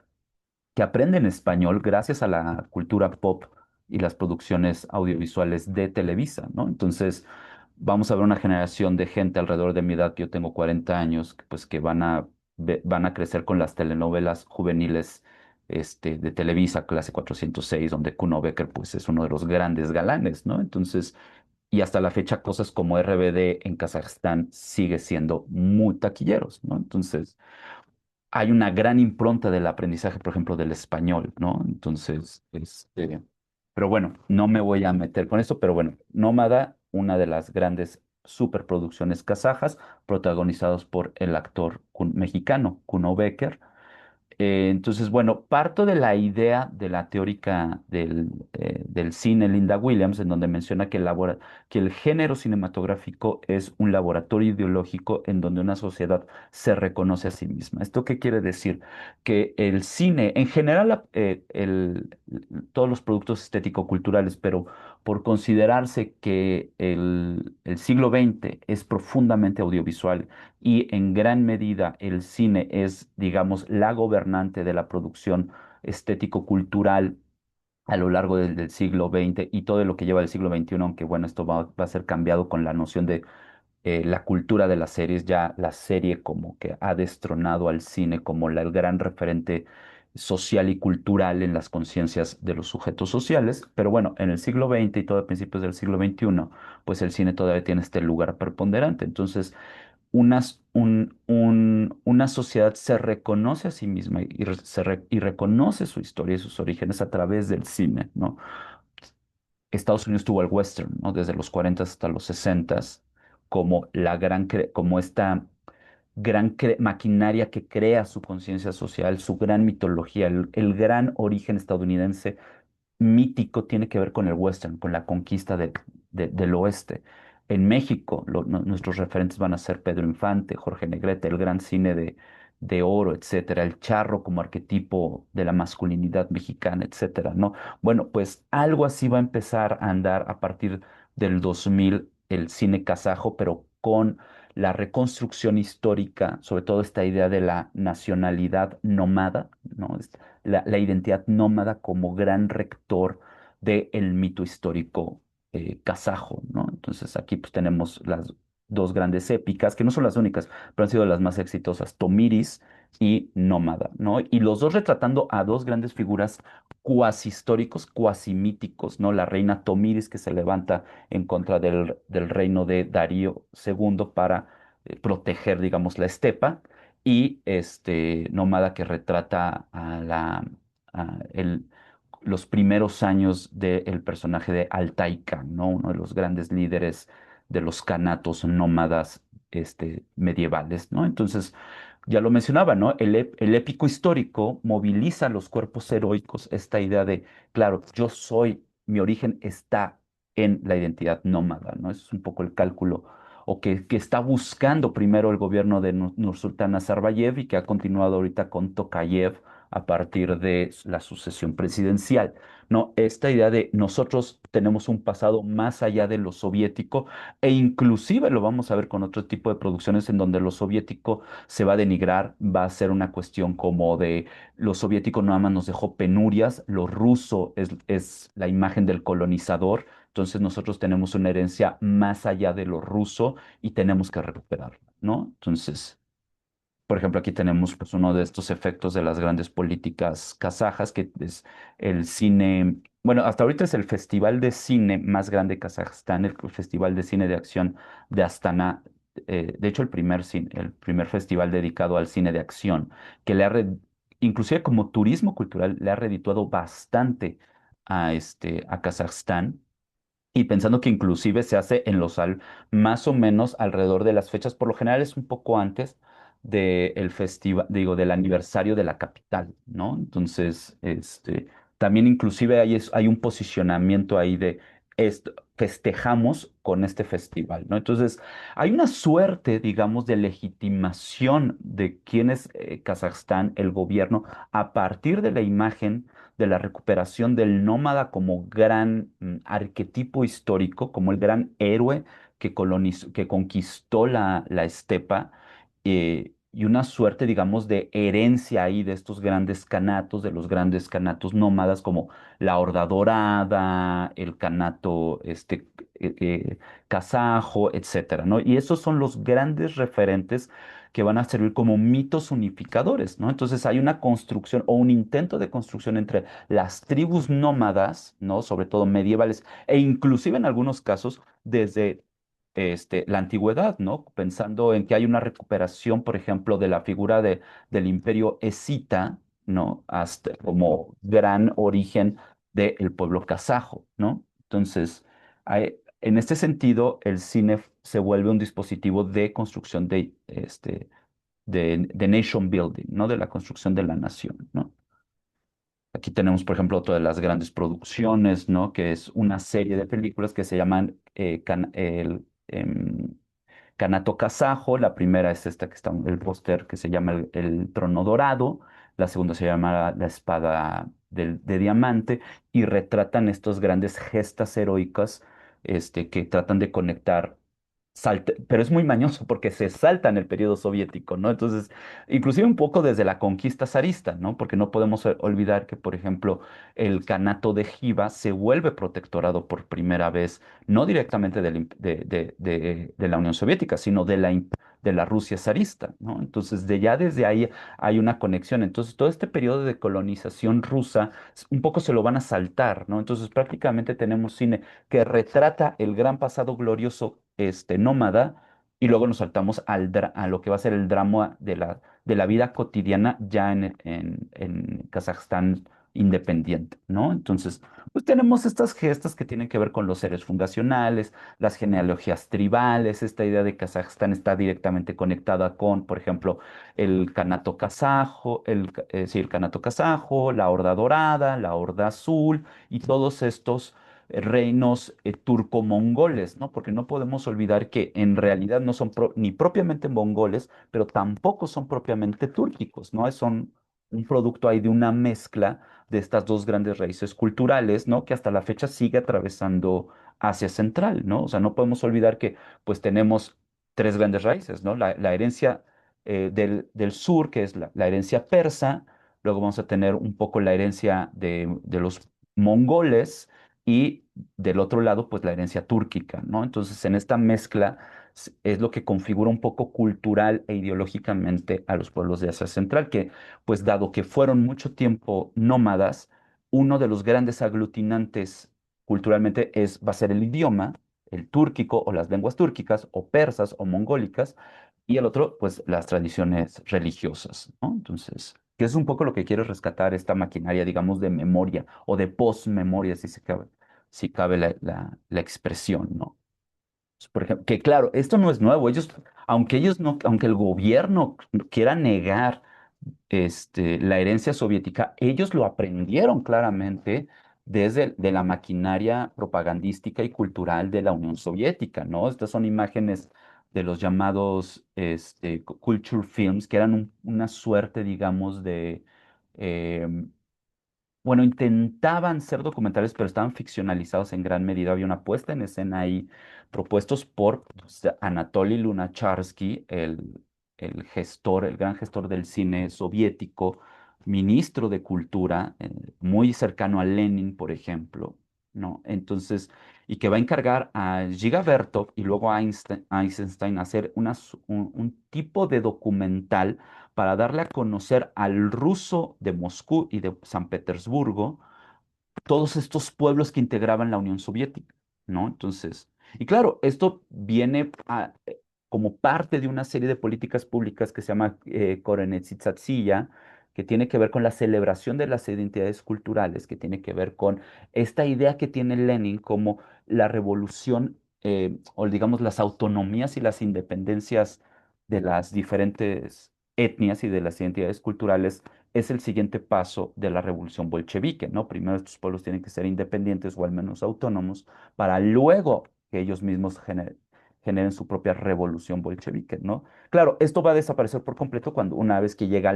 que aprenden español gracias a la cultura pop y las producciones audiovisuales de Televisa, ¿no? Entonces, vamos a ver una generación de gente alrededor de mi edad, que yo tengo 40 años, pues que van a crecer con las telenovelas juveniles de Televisa, Clase 406, donde Kuno Becker, pues, es uno de los grandes galanes, ¿no? Entonces, y hasta la fecha, cosas como RBD en Kazajstán sigue siendo muy taquilleros, ¿no? Entonces, hay una gran impronta del aprendizaje, por ejemplo, del español, ¿no? Entonces, pero bueno, no me voy a meter con esto, pero bueno, Nómada, una de las grandes superproducciones kazajas, protagonizados por el actor mexicano, Kuno Becker. Entonces, bueno, parto de la idea de la teórica del cine Linda Williams, en donde menciona que el género cinematográfico es un laboratorio ideológico en donde una sociedad se reconoce a sí misma. ¿Esto qué quiere decir? Que el cine, en general, todos los productos estético-culturales, pero por considerarse que el siglo XX es profundamente audiovisual, y en gran medida el cine es, digamos, la gobernante de la producción estético-cultural a lo largo del siglo XX y todo lo que lleva el siglo XXI, aunque bueno, esto va a ser cambiado con la noción de la cultura de las series. Ya la serie como que ha destronado al cine como el gran referente social y cultural en las conciencias de los sujetos sociales, pero bueno, en el siglo XX y todo a principios del siglo XXI, pues el cine todavía tiene este lugar preponderante. Entonces, una sociedad se reconoce a sí misma y reconoce su historia y sus orígenes a través del cine, ¿no? Estados Unidos tuvo el western, ¿no? Desde los 40 hasta los 60 como como esta maquinaria que crea su conciencia social, su gran mitología, el gran origen estadounidense mítico tiene que ver con el western, con la conquista del oeste. En México, nuestros referentes van a ser Pedro Infante, Jorge Negrete, el gran cine de oro, etcétera, el charro como arquetipo de la masculinidad mexicana, etcétera, ¿no? Bueno, pues algo así va a empezar a andar a partir del 2000 el cine kazajo, pero con la reconstrucción histórica, sobre todo esta idea de la nacionalidad nómada, ¿no? La identidad nómada como gran rector del mito histórico kazajo, ¿no? Entonces aquí pues tenemos las dos grandes épicas, que no son las únicas, pero han sido las más exitosas, Tomiris y Nómada, ¿no? Y los dos retratando a dos grandes figuras cuasi históricos, cuasi míticos, ¿no? La reina Tomiris que se levanta en contra del reino de Darío II para proteger, digamos, la estepa, y Nómada que retrata los primeros años del personaje de Altai Khan, ¿no? Uno de los grandes líderes de los canatos nómadas medievales, ¿no? Entonces, ya lo mencionaba, ¿no? El épico histórico moviliza los cuerpos heroicos, esta idea de, claro, mi origen está en la identidad nómada, ¿no? Eso es un poco el cálculo o que está buscando primero el gobierno de Nursultán Nazarbayev y que ha continuado ahorita con Tokayev a partir de la sucesión presidencial, ¿no? Esta idea de nosotros tenemos un pasado más allá de lo soviético e inclusive lo vamos a ver con otro tipo de producciones en donde lo soviético se va a denigrar, va a ser una cuestión como de lo soviético nada más nos dejó penurias, lo ruso es la imagen del colonizador. Entonces nosotros tenemos una herencia más allá de lo ruso y tenemos que recuperarla, ¿no? Entonces, por ejemplo, aquí tenemos pues, uno de estos efectos de las grandes políticas kazajas, que es el cine, bueno, hasta ahorita es el festival de cine más grande de Kazajstán, el Festival de Cine de Acción de Astana. De hecho, el primer festival dedicado al cine de acción, que inclusive como turismo cultural, le ha redituado bastante a Kazajstán. Y pensando que inclusive se hace en más o menos alrededor de las fechas, por lo general es un poco antes del festival, digo, del aniversario de la capital, ¿no? Entonces, también inclusive hay un posicionamiento ahí de festejamos con este festival, ¿no? Entonces, hay una suerte, digamos, de legitimación de quién es Kazajstán, el gobierno, a partir de la imagen de la recuperación del nómada como gran arquetipo histórico, como el gran héroe que conquistó la estepa, y una suerte, digamos, de herencia ahí de estos grandes canatos, de los grandes canatos nómadas, como la Horda Dorada, el canato kazajo, etcétera, ¿no? Y esos son los grandes referentes que van a servir como mitos unificadores, ¿no? Entonces hay una construcción o un intento de construcción entre las tribus nómadas, ¿no? Sobre todo medievales, e inclusive en algunos casos desde la antigüedad, ¿no? Pensando en que hay una recuperación, por ejemplo, de la figura del imperio escita, ¿no? Hasta como gran origen del pueblo kazajo, ¿no? Entonces, en este sentido, el cine se vuelve un dispositivo de construcción de nation building, ¿no? De la construcción de la nación, ¿no? Aquí tenemos, por ejemplo, otra de las grandes producciones, ¿no? Que es una serie de películas que se llaman Canato Kazajo. La primera es esta que está en el póster que se llama el Trono Dorado. La segunda se llama La Espada de Diamante y retratan estos grandes gestas heroicas que tratan de conectar. Pero es muy mañoso porque se salta en el periodo soviético, ¿no? Entonces, inclusive un poco desde la conquista zarista, ¿no? Porque no podemos olvidar que, por ejemplo, el Kanato de Jiva se vuelve protectorado por primera vez, no directamente de la Unión Soviética, sino de la Rusia zarista, ¿no? Entonces, desde ahí hay una conexión. Entonces, todo este periodo de colonización rusa, un poco se lo van a saltar, ¿no? Entonces, prácticamente tenemos cine que retrata el gran pasado glorioso nómada y luego nos saltamos a lo que va a ser el drama de la vida cotidiana ya en Kazajstán independiente, ¿no? Entonces, pues tenemos estas gestas que tienen que ver con los seres fundacionales, las genealogías tribales, esta idea de que Kazajstán está directamente conectada con, por ejemplo, el Kanato kazajo, sí, el Kanato kazajo, la Horda Dorada, la Horda Azul y todos estos reinos turco-mongoles, ¿no? Porque no podemos olvidar que en realidad no son ni propiamente mongoles, pero tampoco son propiamente túrquicos, ¿no? Son un producto ahí de una mezcla de estas dos grandes raíces culturales, ¿no? Que hasta la fecha sigue atravesando Asia Central, ¿no? O sea, no podemos olvidar que pues tenemos tres grandes raíces, ¿no? La herencia del sur, que es la herencia persa, luego vamos a tener un poco la herencia de los mongoles, y del otro lado, pues la herencia túrquica, ¿no? Entonces, en esta mezcla es lo que configura un poco cultural e ideológicamente a los pueblos de Asia Central, que, pues dado que fueron mucho tiempo nómadas, uno de los grandes aglutinantes culturalmente va a ser el idioma, el túrquico o las lenguas túrquicas o persas o mongólicas, y el otro, pues las tradiciones religiosas, ¿no? Entonces, que es un poco lo que quiere rescatar esta maquinaria, digamos, de memoria o de post-memoria, si cabe la expresión, ¿no? Por ejemplo, que claro, esto no es nuevo. Aunque el gobierno quiera negar la herencia soviética, ellos lo aprendieron claramente desde de la maquinaria propagandística y cultural de la Unión Soviética, ¿no? Estas son imágenes de los llamados culture films, que eran una suerte, digamos, em, bueno, intentaban ser documentales, pero estaban ficcionalizados en gran medida. Había una puesta en escena ahí propuestos por pues, Anatoly Lunacharsky, el gestor, el gran gestor del cine soviético, ministro de Cultura, muy cercano a Lenin, por ejemplo. ¿no? Entonces, y que va a encargar a Giga Bertov y luego a Eisenstein hacer un tipo de documental para darle a conocer al ruso de Moscú y de San Petersburgo todos estos pueblos que integraban la Unión Soviética, ¿no? Entonces, y claro, esto viene como parte de una serie de políticas públicas que se llama Korenetsitsatsiya, que tiene que ver con la celebración de las identidades culturales, que tiene que ver con esta idea que tiene Lenin como la revolución, o digamos las autonomías y las independencias de las diferentes etnias y de las identidades culturales es el siguiente paso de la revolución bolchevique, ¿no? Primero estos pueblos tienen que ser independientes o al menos autónomos para luego que ellos mismos generen su propia revolución bolchevique, ¿no? Claro, esto va a desaparecer por completo cuando una vez que llega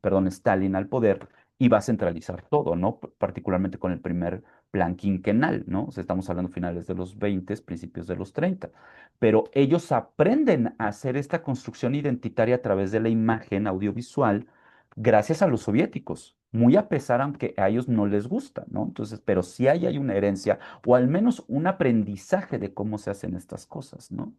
perdón, Stalin al poder y va a centralizar todo, ¿no? Particularmente con el primer plan quinquenal, ¿no? O sea, estamos hablando finales de los 20, principios de los 30. Pero ellos aprenden a hacer esta construcción identitaria a través de la imagen audiovisual gracias a los soviéticos, muy a pesar aunque a ellos no les gusta, ¿no? Entonces, pero sí hay una herencia o al menos un aprendizaje de cómo se hacen estas cosas, ¿no?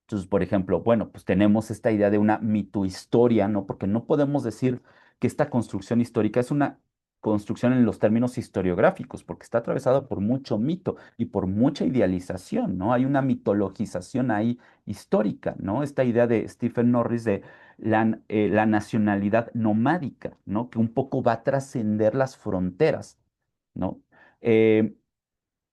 Entonces, por ejemplo, bueno, pues tenemos esta idea de una mitohistoria, ¿no? Porque no podemos decir que esta construcción histórica es una construcción en los términos historiográficos, porque está atravesada por mucho mito y por mucha idealización, ¿no? Hay una mitologización ahí histórica, ¿no? Esta idea de Stephen Norris de la nacionalidad nomádica, ¿no? Que un poco va a trascender las fronteras, ¿no? Eh,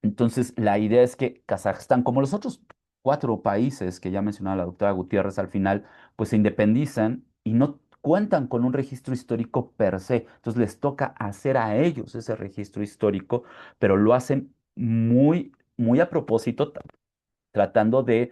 entonces, la idea es que Kazajstán, como los otros 4 países que ya mencionaba la doctora Gutiérrez al final, pues se independizan y no cuentan con un registro histórico per se. Entonces, les toca hacer a ellos ese registro histórico, pero lo hacen muy, muy a propósito, tratando de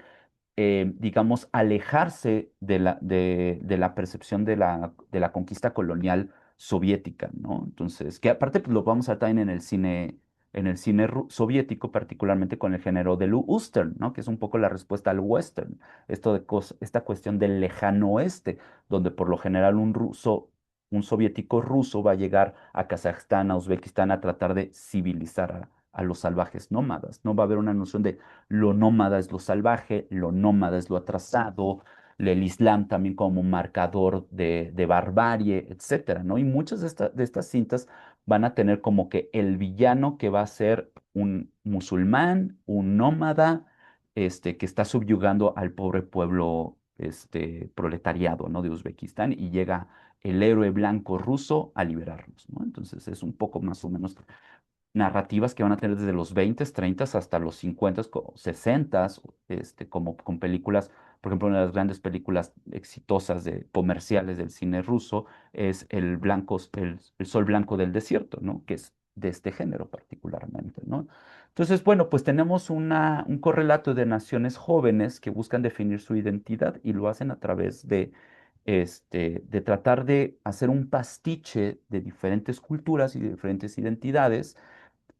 digamos, alejarse de la percepción de la conquista colonial soviética, ¿no? Entonces, que aparte pues, lo vamos a ver también en el cine soviético, particularmente con el género del Western, ¿no? Que es un poco la respuesta al western, esta cuestión del lejano oeste, donde por lo general un soviético ruso va a llegar a Kazajstán, a Uzbekistán, a tratar de civilizar a los salvajes nómadas, ¿no? Va a haber una noción de lo nómada es lo salvaje, lo nómada es lo atrasado, el Islam también como marcador de barbarie, etcétera, ¿no? Y muchas de estas cintas van a tener como que el villano que va a ser un musulmán, un nómada, que está subyugando al pobre pueblo, proletariado, ¿no? De Uzbekistán y llega el héroe blanco ruso a liberarlos, ¿no? Entonces es un poco más o menos narrativas que van a tener desde los 20, 30 hasta los 50, 60, como con películas, por ejemplo, una de las grandes películas exitosas comerciales del cine ruso es el Sol Blanco del Desierto, ¿no? Que es de este género particularmente, ¿no? Entonces, bueno, pues tenemos un correlato de naciones jóvenes que buscan definir su identidad y lo hacen a través de tratar de hacer un pastiche de diferentes culturas y de diferentes identidades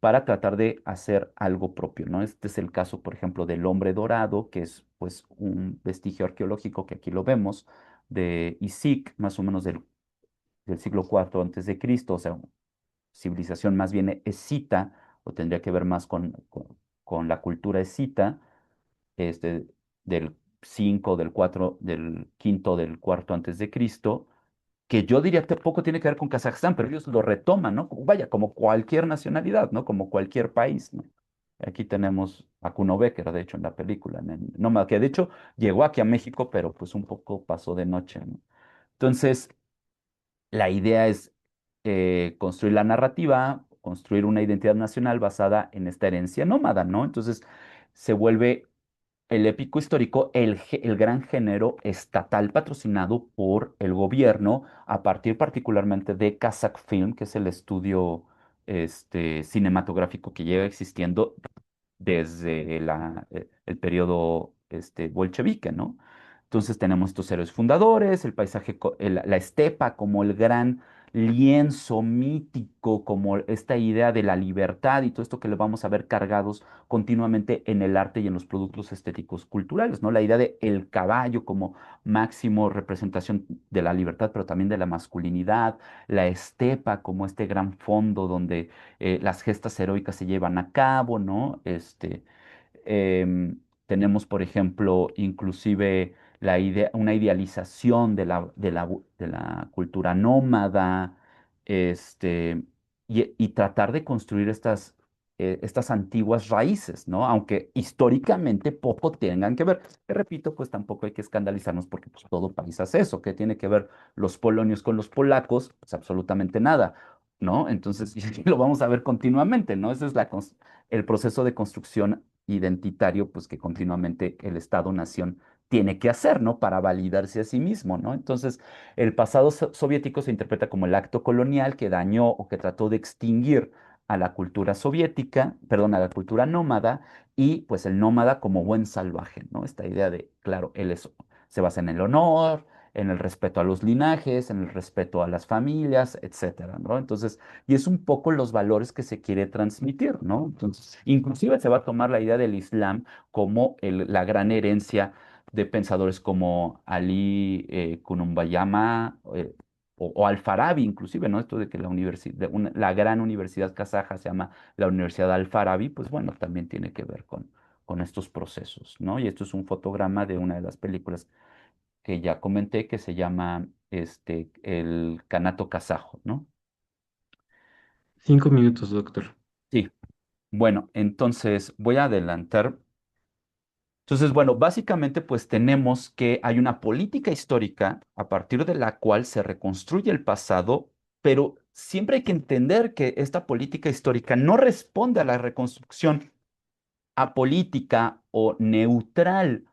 para tratar de hacer algo propio, ¿no? Este es el caso, por ejemplo, del hombre dorado, que es pues un vestigio arqueológico que aquí lo vemos, de Isik, más o menos del siglo IV antes de Cristo, o sea, civilización más bien escita, o tendría que ver más con la cultura escita, este, del 5, del 4, del quinto, del cuarto antes de Cristo, que yo diría que poco tiene que ver con Kazajstán, pero ellos lo retoman, ¿no? Vaya, como cualquier nacionalidad, ¿no? Como cualquier país, ¿no? Aquí tenemos a Kuno Becker, de hecho, en la película, no, que de hecho llegó aquí a México, pero pues un poco pasó de noche, ¿no? Entonces, la idea es construir la narrativa, construir una identidad nacional basada en esta herencia nómada, ¿no? Entonces, se vuelve el épico histórico, el gran género estatal patrocinado por el gobierno, a partir particularmente de Kazakh Film, que es el estudio cinematográfico que lleva existiendo desde el periodo bolchevique, ¿no? Entonces tenemos estos héroes fundadores, el paisaje, la estepa como el gran lienzo mítico, como esta idea de la libertad y todo esto que le vamos a ver cargados continuamente en el arte y en los productos estéticos culturales, ¿no? La idea de el caballo como máximo representación de la libertad, pero también de la masculinidad, la estepa como este gran fondo donde las gestas heroicas se llevan a cabo, ¿no? Tenemos, por ejemplo, inclusive una idealización de la cultura nómada, este, y tratar de construir estas antiguas raíces, ¿no? Aunque históricamente poco tengan que ver. Que repito, pues tampoco hay que escandalizarnos porque pues, todo país hace eso. ¿Qué tiene que ver los polonios con los polacos? Pues absolutamente nada, ¿no? Entonces, y lo vamos a ver continuamente, ¿no? Ese es el proceso de construcción identitario, pues que continuamente el Estado-nación tiene que hacer, ¿no? Para validarse a sí mismo, ¿no? Entonces, el pasado soviético se interpreta como el acto colonial que dañó o que trató de extinguir a la cultura soviética, perdón, a la cultura nómada, y pues el nómada como buen salvaje, ¿no? Esta idea de, claro, se basa en el honor, en el respeto a los linajes, en el respeto a las familias, etcétera, ¿no? Entonces, y es un poco los valores que se quiere transmitir, ¿no? Entonces, inclusive se va a tomar la idea del Islam como la gran herencia de pensadores como Ali Kunumbayama o Al-Farabi, inclusive, ¿no? Esto de que la gran universidad kazaja se llama la Universidad Al-Farabi, pues bueno, también tiene que ver con estos procesos, ¿no? Y esto es un fotograma de una de las películas que ya comenté que se llama el Canato Kazajo, ¿no? 5 minutos, doctor. Sí, bueno, entonces voy a adelantar. Entonces, bueno, básicamente pues tenemos que hay una política histórica a partir de la cual se reconstruye el pasado, pero siempre hay que entender que esta política histórica no responde a la reconstrucción apolítica o neutral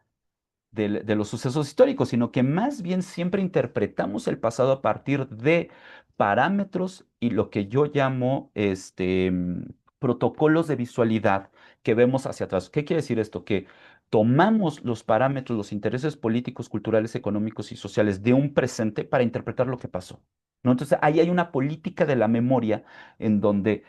de los sucesos históricos, sino que más bien siempre interpretamos el pasado a partir de parámetros y lo que yo llamo protocolos de visualidad que vemos hacia atrás. ¿Qué quiere decir esto? Que tomamos los parámetros, los intereses políticos, culturales, económicos y sociales de un presente para interpretar lo que pasó, ¿no? Entonces, ahí hay una política de la memoria en donde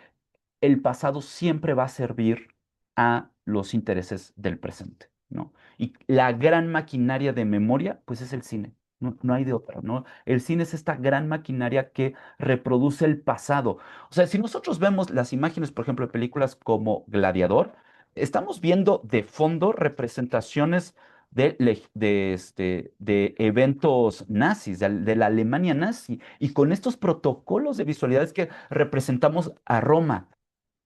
el pasado siempre va a servir a los intereses del presente, ¿no? Y la gran maquinaria de memoria, pues es el cine, no hay de otra, ¿no? El cine es esta gran maquinaria que reproduce el pasado. O sea, si nosotros vemos las imágenes, por ejemplo, de películas como Gladiador, estamos viendo de fondo representaciones de eventos nazis, de la Alemania nazi, y con estos protocolos de visualidades que representamos a Roma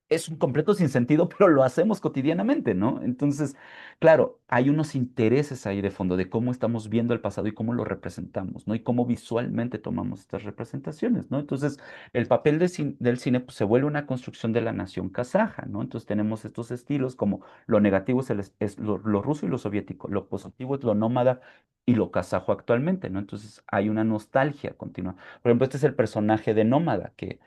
es un completo sinsentido, pero lo hacemos cotidianamente, ¿no? Entonces, claro, hay unos intereses ahí de fondo de cómo estamos viendo el pasado y cómo lo representamos, ¿no? Y cómo visualmente tomamos estas representaciones, ¿no? Entonces, el papel del cine pues, se vuelve una construcción de la nación kazaja, ¿no? Entonces, tenemos estos estilos como lo negativo es lo ruso y lo soviético, lo positivo es lo nómada y lo kazajo actualmente, ¿no? Entonces, hay una nostalgia continua. Por ejemplo, este es el personaje de Nómada que,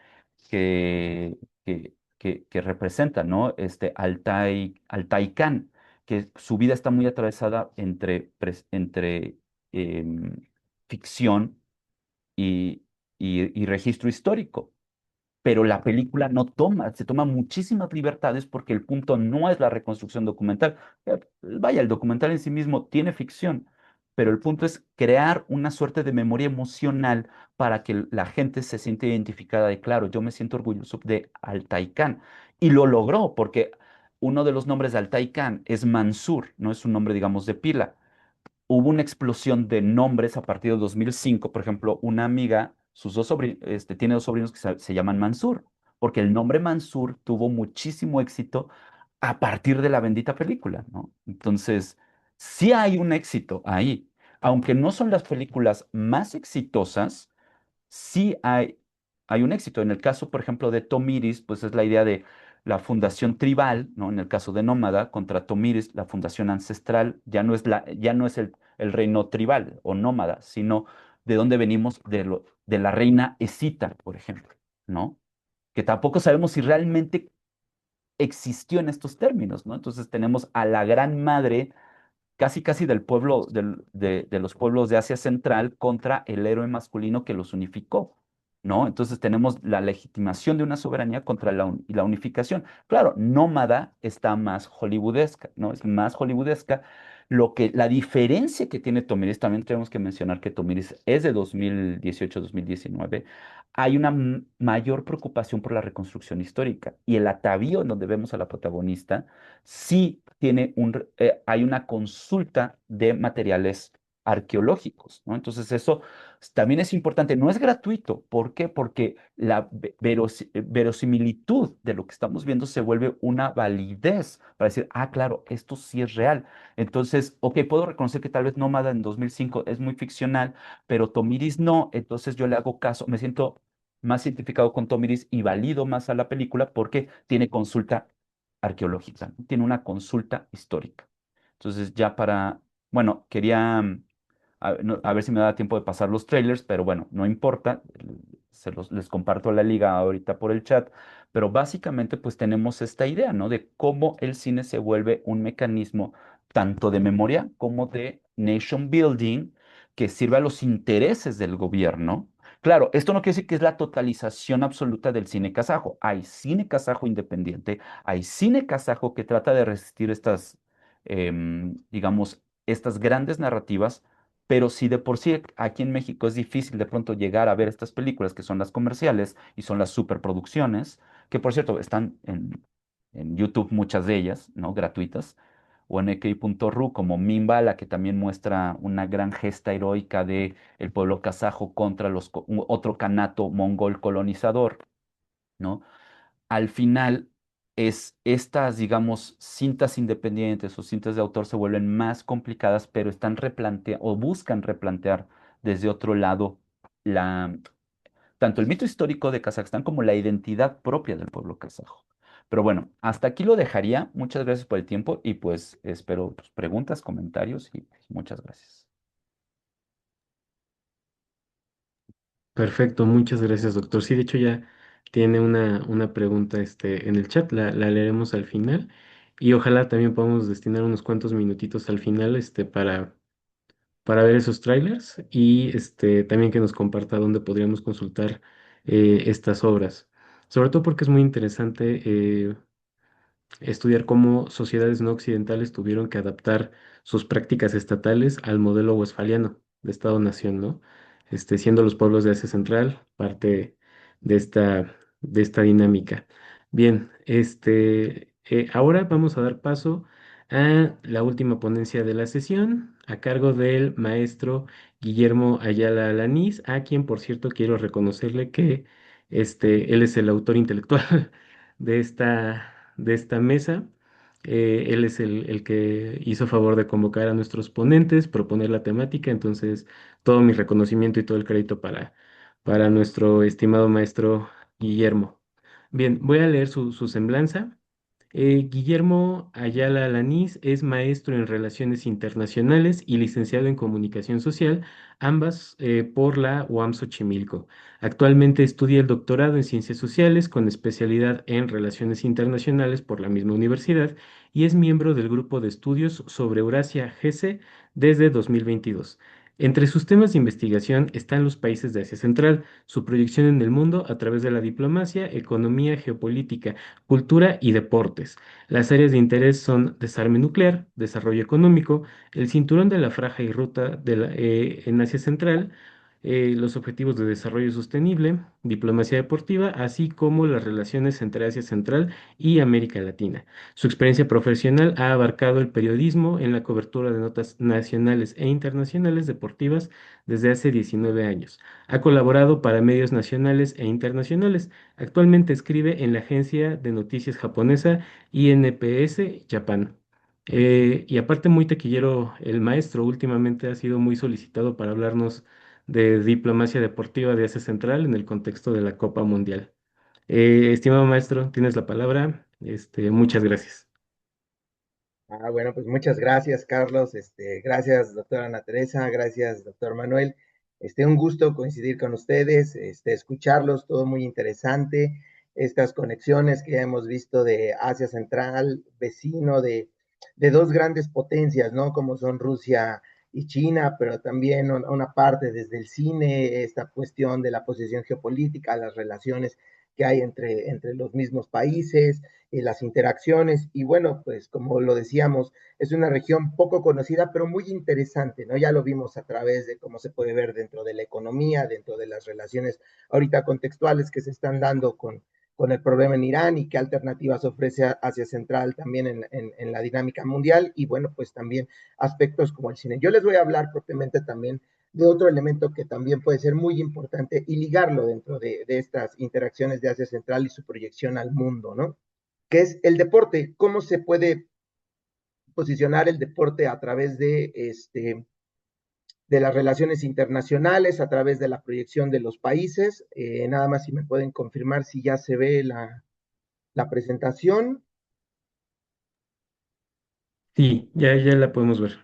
que representa, ¿no? Altai Khan, que su vida está muy atravesada entre em, ficción y, y registro histórico. Pero la película se toma muchísimas libertades porque el punto no es la reconstrucción documental. Vaya, el documental en sí mismo tiene ficción, pero el punto es crear una suerte de memoria emocional para que la gente se siente identificada de, claro, yo me siento orgulloso de Altai Khan. Y lo logró porque uno de los nombres de Altai Khan es Mansur, no es un nombre, digamos, de pila. Hubo una explosión de nombres a partir de 2005. Por ejemplo, una amiga, sus dos sobrinos, tiene dos sobrinos que se llaman Mansur, porque el nombre Mansur tuvo muchísimo éxito a partir de la bendita película, ¿no? Entonces, sí hay un éxito ahí. Aunque no son las películas más exitosas, sí hay un éxito. En el caso, por ejemplo, de Tomiris, pues es la idea de la fundación tribal, ¿no? En el caso de Nómada, contra Tomiris, la fundación ancestral, ya no es el reino tribal o nómada, sino de dónde venimos de la reina Escita, por ejemplo, ¿no? Que tampoco sabemos si realmente existió en estos términos, ¿no? Entonces tenemos a la gran madre casi casi del pueblo, de los pueblos de Asia Central contra el héroe masculino que los unificó. ¿no? Entonces tenemos la legitimación de una soberanía contra la unificación. Claro, Nómada está más hollywoodesca, ¿no? Es más hollywoodesca. La diferencia que tiene Tomiris, también tenemos que mencionar que Tomiris es de 2018-2019. Hay una mayor preocupación por la reconstrucción histórica y el atavío en donde vemos a la protagonista sí tiene hay una consulta de materiales arqueológicos, ¿no? Entonces eso también es importante, no es gratuito. ¿Por qué? Porque la verosimilitud de lo que estamos viendo se vuelve una validez para decir, ah, claro, esto sí es real. Entonces, ok, puedo reconocer que tal vez Nómada en 2005 es muy ficcional, pero Tomiris no, entonces yo le hago caso, me siento más identificado con Tomiris y valido más a la película porque tiene consulta arqueológica, ¿no? Tiene una consulta histórica. Entonces, bueno, quería a ver si me da tiempo de pasar los trailers, pero bueno, no importa, les comparto la liga ahorita por el chat, pero básicamente pues tenemos esta idea, ¿no? De cómo el cine se vuelve un mecanismo tanto de memoria como de nation building que sirve a los intereses del gobierno. Claro, esto no quiere decir que es la totalización absoluta del cine kazajo. Hay cine kazajo independiente, hay cine kazajo que trata de resistir digamos, estas grandes narrativas, pero si de por sí aquí en México es difícil de pronto llegar a ver estas películas que son las comerciales y son las superproducciones, que por cierto están en YouTube muchas de ellas, ¿no? Gratuitas, o en ek.ru como Mimbala, que también muestra una gran gesta heroica de el pueblo kazajo contra otro canato mongol colonizador, ¿no? Al final estas, digamos, cintas independientes o cintas de autor se vuelven más complicadas, pero están replanteando o buscan replantear desde otro lado la, tanto el mito histórico de Kazajstán como la identidad propia del pueblo kazajo. Pero bueno, hasta aquí lo dejaría. Muchas gracias por el tiempo y pues espero tus preguntas, comentarios y muchas gracias. Perfecto, muchas gracias, doctor. Sí, de hecho ya tiene una pregunta en el chat, la leeremos al final y ojalá también podamos destinar unos cuantos minutitos al final para ver esos trailers y también que nos comparta dónde podríamos consultar estas obras. Sobre todo porque es muy interesante estudiar cómo sociedades no occidentales tuvieron que adaptar sus prácticas estatales al modelo westfaliano de Estado-nación, ¿no? Siendo los pueblos de Asia Central parte de esta dinámica. Bien, ahora vamos a dar paso a la última ponencia de la sesión, a cargo del maestro Guillermo Ayala Alanís, a quien, por cierto, quiero reconocerle que él es el autor intelectual de esta mesa. Él es el que hizo favor de convocar a nuestros ponentes, proponer la temática, entonces todo mi reconocimiento y todo el crédito para nuestro estimado maestro Guillermo. Bien, voy a leer su semblanza. Guillermo Ayala Alanís es maestro en Relaciones Internacionales y licenciado en Comunicación Social, ambas por la UAM Xochimilco. Actualmente estudia el doctorado en Ciencias Sociales con especialidad en Relaciones Internacionales por la misma universidad y es miembro del Grupo de Estudios sobre Eurasia GESE desde 2022. Entre sus temas de investigación están los países de Asia Central, su proyección en el mundo a través de la diplomacia, economía, geopolítica, cultura y deportes. Las áreas de interés son desarme nuclear, desarrollo económico, el cinturón de la Franja y Ruta en Asia Central, los objetivos de desarrollo sostenible, diplomacia deportiva, así como las relaciones entre Asia Central y América Latina. Su experiencia profesional ha abarcado el periodismo en la cobertura de notas nacionales e internacionales deportivas desde hace 19 años. Ha colaborado para medios nacionales e internacionales. Actualmente escribe en la agencia de noticias japonesa INPS Japan. Y aparte muy taquillero, el maestro últimamente ha sido muy solicitado para hablarnos de diplomacia deportiva de Asia Central en el contexto de la Copa Mundial. Estimado maestro, tienes la palabra. Muchas gracias. Bueno, pues muchas gracias, Carlos. Gracias, doctora Ana Teresa. Gracias, doctor Manuel. Un gusto coincidir con ustedes, escucharlos, todo muy interesante. Estas conexiones que ya hemos visto de Asia Central, vecino de dos grandes potencias, ¿no? Como son Rusia y China, pero también una parte desde el cine, esta cuestión de la posición geopolítica, las relaciones que hay entre los mismos países, las interacciones, y bueno, pues como lo decíamos, es una región poco conocida, pero muy interesante, ¿no? Ya lo vimos a través de cómo se puede ver dentro de la economía, dentro de las relaciones ahorita contextuales que se están dando con el problema en Irán y qué alternativas ofrece Asia Central también en la dinámica mundial y bueno, pues también aspectos como el cine. Yo les voy a hablar propiamente también de otro elemento que también puede ser muy importante y ligarlo dentro de estas interacciones de Asia Central y su proyección al mundo, ¿no? Que es el deporte, cómo se puede posicionar el deporte a través de las relaciones internacionales, a través de la proyección de los países. Nada más si me pueden confirmar si ya se ve la presentación. Sí, ya la podemos ver.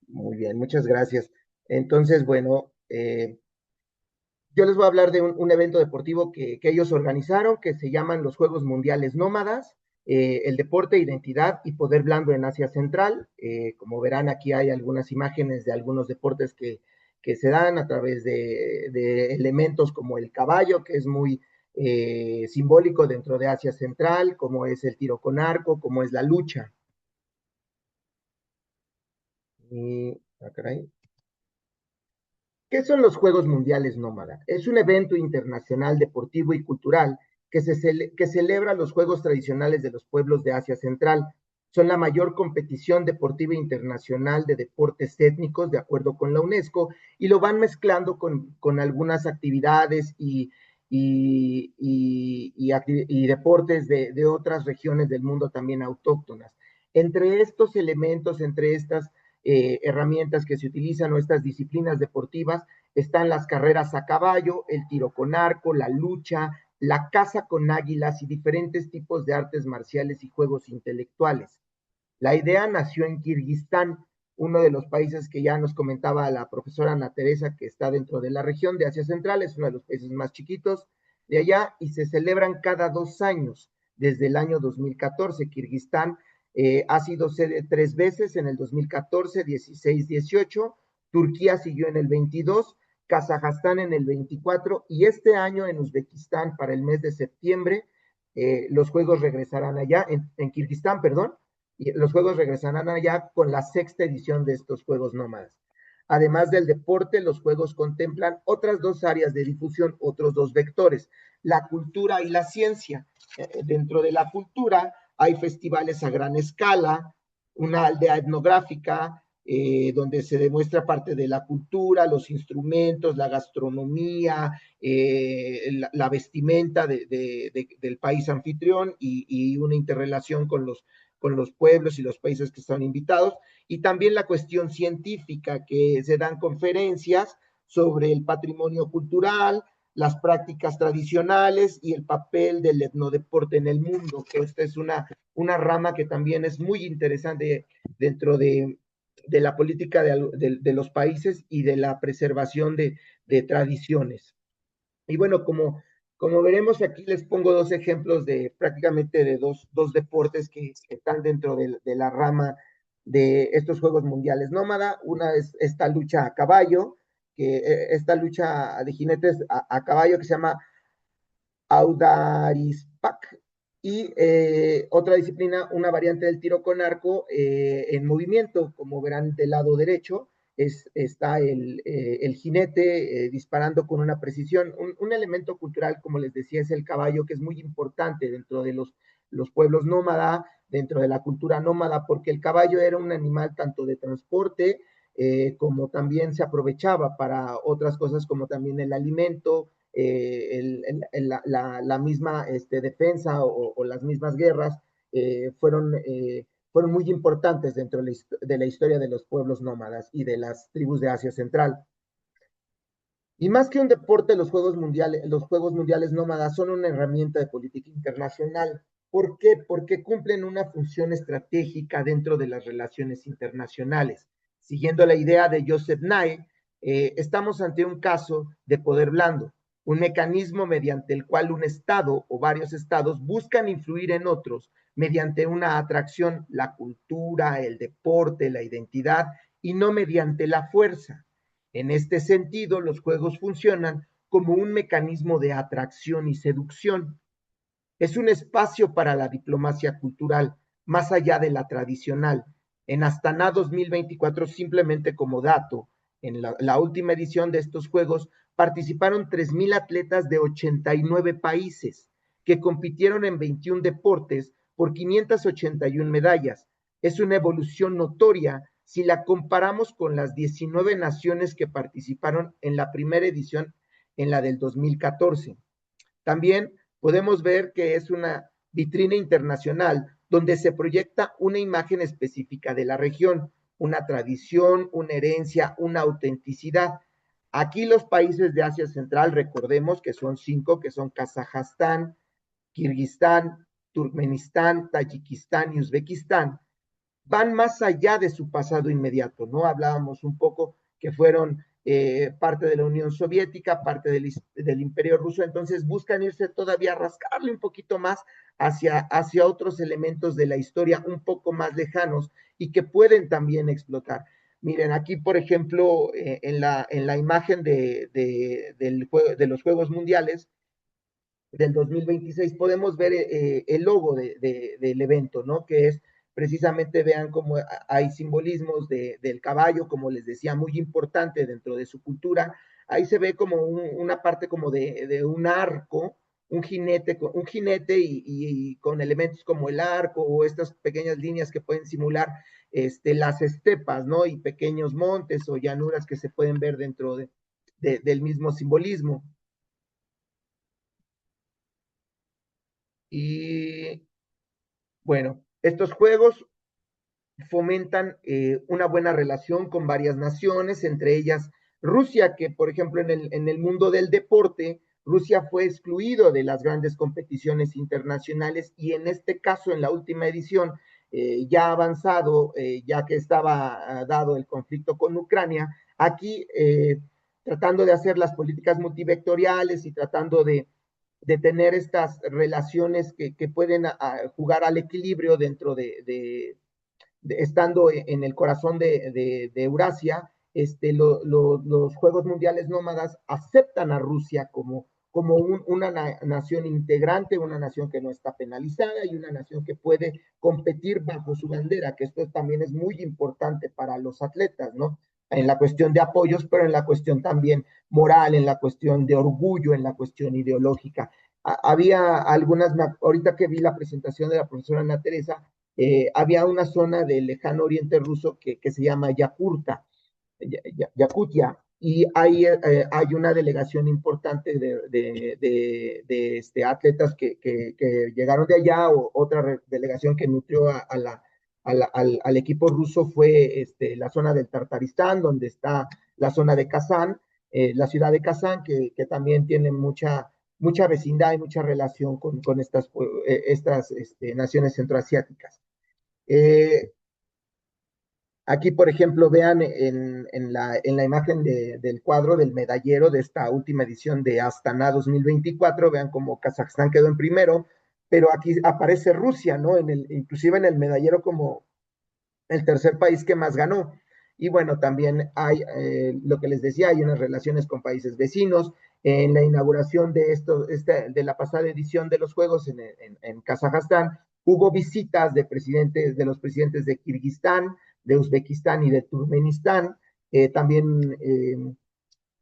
Muy bien, muchas gracias. Entonces, bueno, yo les voy a hablar de un evento deportivo que ellos organizaron, que se llaman los Juegos Mundiales Nómadas, el deporte, identidad y poder blando en Asia Central. Como verán, aquí hay algunas imágenes de algunos deportes que se dan a través de elementos como el caballo, que es muy simbólico dentro de Asia Central, como es el tiro con arco, como es la lucha. Y, caray. ¿Qué son los Juegos Mundiales Nómada? Es un evento internacional deportivo y cultural que celebra los juegos tradicionales de los pueblos de Asia Central. Son la mayor competición deportiva internacional de deportes étnicos, de acuerdo con la UNESCO, y lo van mezclando con algunas actividades y deportes de otras regiones del mundo también autóctonas. Entre estos elementos, entre estas herramientas que se utilizan o estas disciplinas deportivas, están las carreras a caballo, el tiro con arco, la lucha, la caza con águilas y diferentes tipos de artes marciales y juegos intelectuales. La idea nació en Kirguistán, uno de los países que ya nos comentaba la profesora Ana Teresa, que está dentro de la región de Asia Central, es uno de los países más chiquitos de allá y se celebran cada 2 años. Desde el año 2014, Kirguistán ha sido sede 3 veces, en el 2014, 16, 18, Turquía siguió en el 22, Kazajstán en el 24 y este año en Uzbekistán para el mes de septiembre los juegos regresarán allá, en Kirguistán, perdón, y los juegos regresarán allá con la 6ª edición de estos Juegos Nómadas. Además del deporte, los juegos contemplan otras 2 áreas de difusión, otros 2 vectores, la cultura y la ciencia. Dentro de la cultura hay festivales a gran escala, una aldea etnográfica, donde se demuestra parte de la cultura, los instrumentos, la gastronomía, la vestimenta del país anfitrión y una interrelación con los pueblos y los países que están invitados, y también la cuestión científica, que se dan conferencias sobre el patrimonio cultural, las prácticas tradicionales y el papel del etnodeporte en el mundo, que esta es una rama que también es muy interesante dentro de la política de los países y de la preservación de tradiciones. Y bueno, como veremos aquí, les pongo 2 ejemplos de prácticamente de dos deportes que están dentro de la rama de estos Juegos Mundiales Nómada. Una es esta lucha a caballo, esta lucha de jinetes a caballo que se llama Audarispac, y otra disciplina, una variante del tiro con arco en movimiento, como verán del lado derecho, está el jinete disparando con una precisión. Un elemento cultural, como les decía, es el caballo, que es muy importante dentro de los pueblos nómada, dentro de la cultura nómada, porque el caballo era un animal tanto de transporte como también se aprovechaba para otras cosas como también el alimento, la misma defensa o las mismas guerras fueron muy importantes dentro de la historia de los pueblos nómadas y de las tribus de Asia Central. Y más que un deporte, los Juegos Mundiales Nómadas son una herramienta de política internacional. ¿Por qué? Porque cumplen una función estratégica dentro de las relaciones internacionales. Siguiendo la idea de Joseph Nye, estamos ante un caso de poder blando, un mecanismo mediante el cual un Estado o varios Estados buscan influir en otros mediante una atracción, la cultura, el deporte, la identidad y no mediante la fuerza. En este sentido, los juegos funcionan como un mecanismo de atracción y seducción. Es un espacio para la diplomacia cultural, más allá de la tradicional. En Astana 2024, simplemente como dato, en la última edición de estos Juegos participaron 3,000 atletas de 89 países que compitieron en 21 deportes por 581 medallas. Es una evolución notoria si la comparamos con las 19 naciones que participaron en la primera edición, en la del 2014. También podemos ver que es una vitrina internacional donde se proyecta una imagen específica de la región, una tradición, una herencia, una autenticidad. Aquí los países de Asia Central, recordemos que son 5, que son Kazajstán, Kirguistán, Turkmenistán, Tayikistán y Uzbekistán, van más allá de su pasado inmediato, ¿no? Hablábamos un poco que fueron parte de la Unión Soviética, parte del Imperio Ruso, entonces buscan irse todavía a rascarle un poquito más hacia otros elementos de la historia un poco más lejanos y que pueden también explotar. Miren, aquí, por ejemplo, en la imagen de los Juegos Mundiales del 2026 podemos ver el logo del evento, ¿no? Que es precisamente, vean cómo hay simbolismos del caballo, como les decía, muy importante dentro de su cultura. Ahí se ve como una parte como de un arco, un jinete y con elementos como el arco o estas pequeñas líneas que pueden simular las estepas, ¿no? Y pequeños montes o llanuras que se pueden ver dentro del mismo simbolismo. Y bueno, estos juegos fomentan una buena relación con varias naciones, entre ellas Rusia, que por ejemplo en el mundo del deporte, Rusia fue excluido de las grandes competiciones internacionales y en este caso, en la última edición, ya avanzado, ya que estaba dado el conflicto con Ucrania, aquí tratando de hacer las políticas multivectoriales y tratando de tener estas relaciones que pueden jugar al equilibrio dentro estando en el corazón de Eurasia, los Juegos Mundiales Nómadas aceptan a Rusia como una nación integrante, una nación que no está penalizada y una nación que puede competir bajo su bandera, que esto también es muy importante para los atletas, ¿no? En la cuestión de apoyos, pero en la cuestión también moral, en la cuestión de orgullo, en la cuestión ideológica. Había algunas, ahorita que vi la presentación de la profesora Ana Teresa, había una zona del lejano oriente ruso que se llama Yakutia, y hay una delegación importante de atletas que llegaron de allá, o otra delegación que nutrió al equipo ruso fue la zona del Tartaristán, donde está la zona de Kazán, la ciudad de Kazán, que también tiene mucha vecindad y mucha relación con estas naciones centroasiáticas. Aquí, por ejemplo, vean en la imagen del cuadro del medallero de esta última edición de Astana 2024, vean cómo Kazajstán quedó en primero, pero aquí aparece Rusia, ¿no? Inclusive en el medallero como el tercer país que más ganó. Y bueno, también hay, lo que les decía, hay unas relaciones con países vecinos. En la inauguración de la pasada edición de los Juegos en Kazajstán, hubo visitas de los presidentes de Kirguistán, de Uzbekistán y de Turkmenistán. También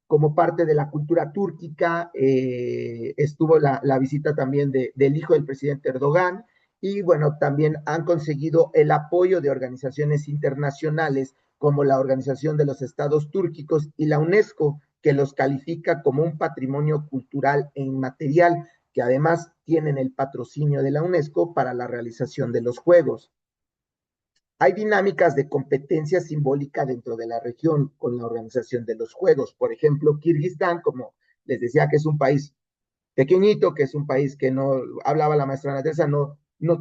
como parte de la cultura túrquica, estuvo la visita también del hijo del presidente Erdogan, y bueno, también han conseguido el apoyo de organizaciones internacionales como la Organización de los Estados Túrquicos y la UNESCO, que los califica como un patrimonio cultural e inmaterial, que además tienen el patrocinio de la UNESCO para la realización de los Juegos. Hay dinámicas de competencia simbólica dentro de la región con la organización de los Juegos. Por ejemplo, Kirguistán, como les decía, que es un país pequeñito, que es un país que no, hablaba la maestra Natesa, no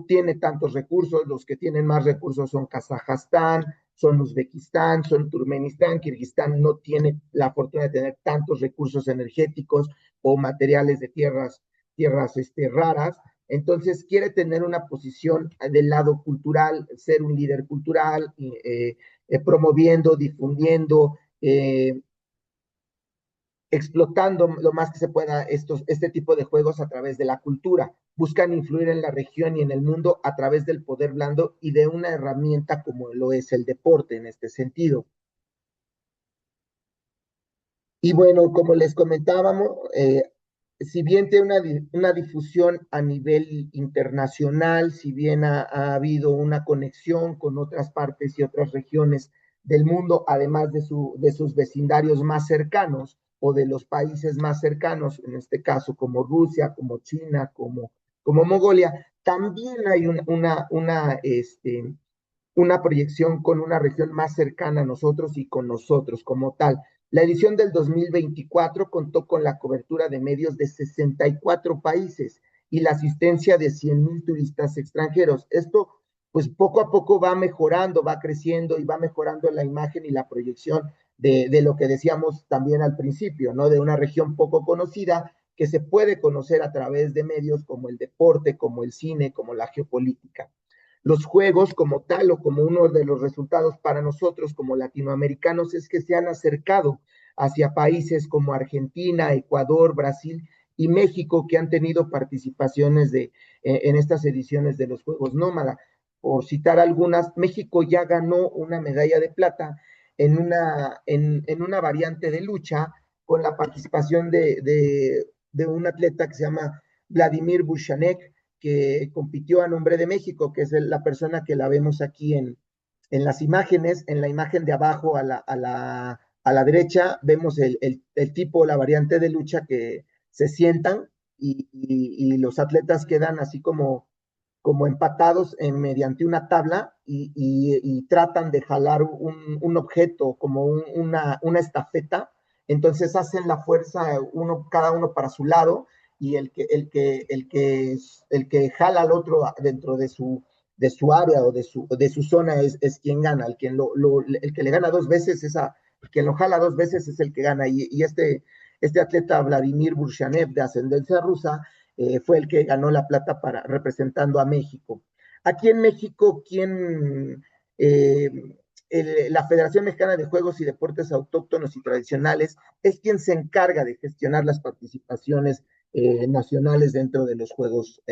tiene tantos recursos. Los que tienen más recursos son Kazajstán, son Uzbekistán, son Turkmenistán. Kirguistán no tiene la fortuna de tener tantos recursos energéticos o materiales de tierras raras. Entonces quiere tener una posición del lado cultural, ser un líder cultural, promoviendo, difundiendo, explotando lo más que se pueda este tipo de juegos a través de la cultura. Buscan influir en la región y en el mundo a través del poder blando y de una herramienta como lo es el deporte en este sentido. Y bueno, como les comentábamos, si bien tiene una difusión a nivel internacional, si bien ha habido una conexión con otras partes y otras regiones del mundo, además de sus vecindarios más cercanos o de los países más cercanos, en este caso como Rusia, como China, como Mongolia, también hay una proyección con una región más cercana a nosotros y con nosotros como tal. La edición del 2024 contó con la cobertura de medios de 64 países y la asistencia de 100,000 turistas extranjeros. Esto, pues poco a poco va mejorando, va creciendo y va mejorando la imagen y la proyección de lo que decíamos también al principio, ¿no? De una región poco conocida que se puede conocer a través de medios como el deporte, como el cine, como la geopolítica. Los juegos como tal o como uno de los resultados para nosotros como latinoamericanos es que se han acercado hacia países como Argentina, Ecuador, Brasil y México que han tenido participaciones en estas ediciones de los Juegos Nómada. Por citar algunas, México ya ganó una medalla de plata en una variante de lucha con la participación de un atleta que se llama Vladimir Bushanek, que compitió a nombre de México, que es la persona que la vemos aquí en las imágenes. En la imagen de abajo a la derecha vemos el tipo, la variante de lucha que se sientan y los atletas quedan así como empatados mediante una tabla y tratan de jalar un objeto como una estafeta. Entonces hacen la fuerza cada uno para su lado y el que jala al otro dentro de su área o de su zona es quien gana. El que le gana dos veces, quien lo jala dos veces es el que gana. Y este atleta Vladimir Burshanev de ascendencia rusa fue el que ganó la plata representando a México. Aquí en México, eh, la Federación Mexicana de Juegos y Deportes Autóctonos y Tradicionales es quien se encarga de gestionar las participaciones nacionales dentro de los Juegos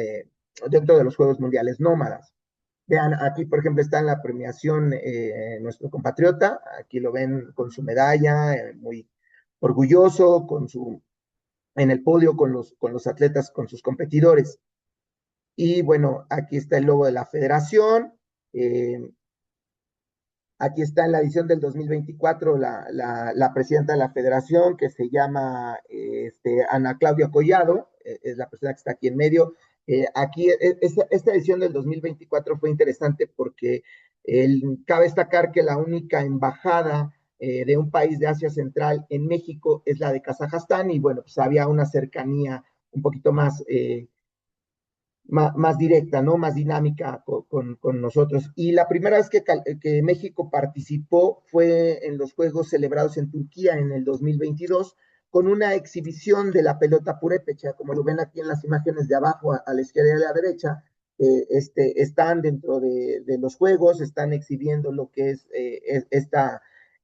Mundiales Nómadas. Vean, aquí por ejemplo está en la premiación nuestro compatriota, aquí lo ven con su medalla, muy orgulloso, en el podio con los atletas, con sus competidores. Y bueno, aquí está el logo de la federación. Aquí está en la edición del 2024 la presidenta de la federación, que se llama Ana Claudia Collado, es la persona que está aquí en medio. Aquí, esta edición del 2024 fue interesante porque cabe destacar que la única embajada de un país de Asia Central en México es la de Kazajstán y bueno, pues había una cercanía un poquito más directa, ¿no? Más dinámica con nosotros. Y la primera vez que México participó fue en los Juegos celebrados en Turquía en el 2022 con una exhibición de la pelota purépecha, como lo ven aquí en las imágenes de abajo, a la izquierda y a la derecha. Están dentro de los Juegos, están exhibiendo lo que es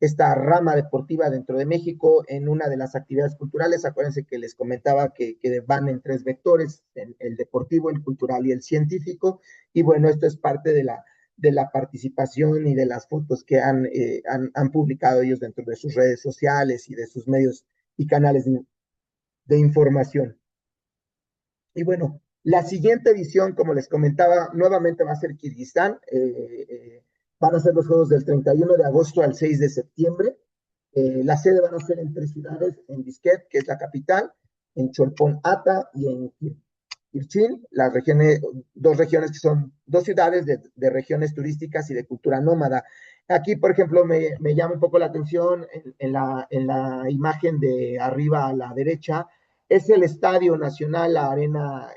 esta rama deportiva dentro de México en una de las actividades culturales. Acuérdense que les comentaba que van en tres vectores, el deportivo, el cultural y el científico. Y bueno, esto es parte de la participación y de las fotos que han publicado ellos dentro de sus redes sociales y de sus medios y canales de información. Y bueno, la siguiente edición, como les comentaba, nuevamente va a ser Kirguistán. Van a ser los Juegos del 31 de agosto al 6 de septiembre. La sede van a ser en tres ciudades, en Bishkek, que es la capital, en Cholpon Ata y en Kirchin, dos regiones que son dos ciudades de regiones turísticas y de cultura nómada. Aquí, por ejemplo, me llama un poco la atención en la imagen de arriba a la derecha, es el Estadio Nacional, la Arena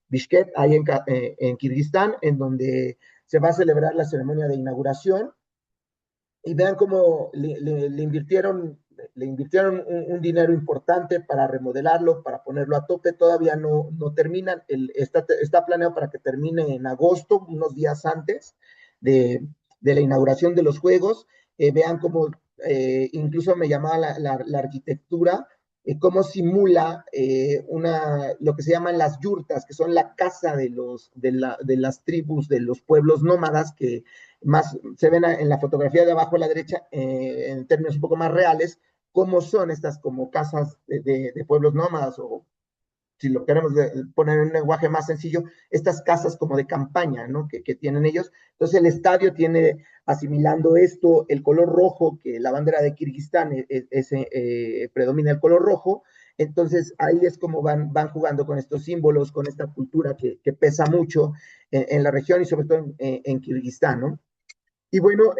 Bishkek, ahí en Kirguistán, en donde se va a celebrar la ceremonia de inauguración. Y vean cómo le invirtieron un dinero importante para remodelarlo, para ponerlo a tope. Todavía no terminan. Está planeado para que termine en agosto, unos días antes de de la inauguración de los Juegos. Vean cómo incluso me llamaba la arquitectura, cómo simula lo que se llaman las yurtas, que son la casa de las tribus, de los pueblos nómadas, que más se ven en la fotografía de abajo a la derecha, en términos un poco más reales, cómo son estas como casas de pueblos nómadas, o si lo queremos poner en un lenguaje más sencillo, estas casas como de campaña, ¿no? Que tienen ellos. Entonces el estadio tiene, asimilando esto, el color rojo, que la bandera de Kirguistán predomina el color rojo. Entonces ahí es como van jugando con estos símbolos, con esta cultura que pesa mucho en la región y sobre todo en Kirguistán, ¿no? Y bueno,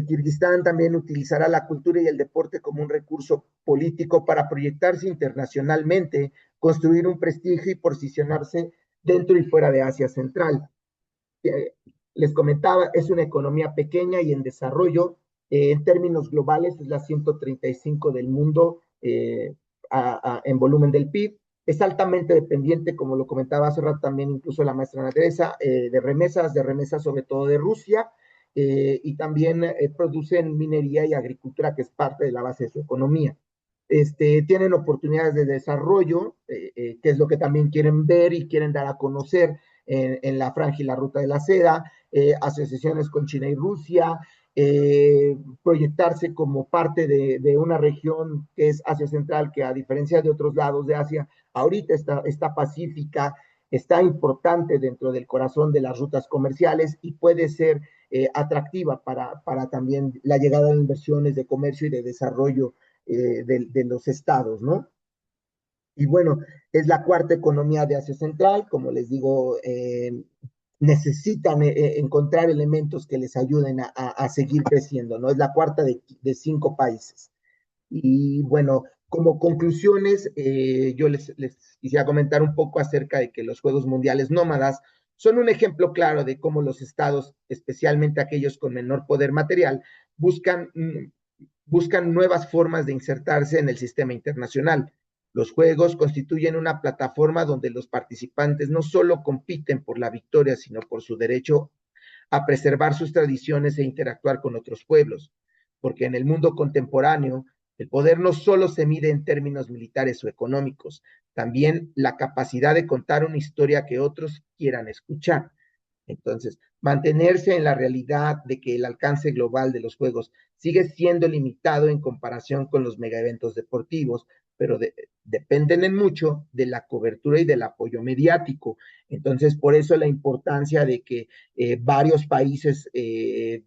Kirguistán también utilizará la cultura y el deporte como un recurso político para proyectarse internacionalmente, construir un prestigio y posicionarse dentro y fuera de Asia Central. Les comentaba, es una economía pequeña y en desarrollo. En términos globales, es la 135 del mundo en volumen del PIB. Es altamente dependiente, como lo comentaba hace rato también incluso la maestra Ana Teresa, de remesas sobre todo de Rusia, y también producen minería y agricultura, que es parte de la base de su economía. Tienen oportunidades de desarrollo, que es lo que también quieren ver y quieren dar a conocer en la franja y la ruta de la seda, asociaciones con China y Rusia, proyectarse como parte de una región que es Asia Central, que a diferencia de otros lados de Asia, ahorita está pacífica, está importante dentro del corazón de las rutas comerciales y puede ser atractiva para también la llegada de inversiones de comercio y de desarrollo de los estados, ¿no? Y bueno, es la cuarta economía de Asia Central, como les digo, necesitan encontrar elementos que les ayuden a seguir creciendo, ¿no? Es la cuarta de 5 países. Y bueno, como conclusiones, yo les quisiera comentar un poco acerca de que los Juegos Mundiales Nómadas son un ejemplo claro de cómo los estados, especialmente aquellos con menor poder material, buscan nuevas formas de insertarse en el sistema internacional. Los juegos constituyen una plataforma donde los participantes no solo compiten por la victoria, sino por su derecho a preservar sus tradiciones e interactuar con otros pueblos, porque en el mundo contemporáneo el poder no solo se mide en términos militares o económicos, también la capacidad de contar una historia que otros quieran escuchar. Entonces, mantenerse en la realidad de que el alcance global de los juegos sigue siendo limitado en comparación con los megaeventos deportivos, pero dependen en mucho de la cobertura y del apoyo mediático. Entonces, por eso la importancia de que varios países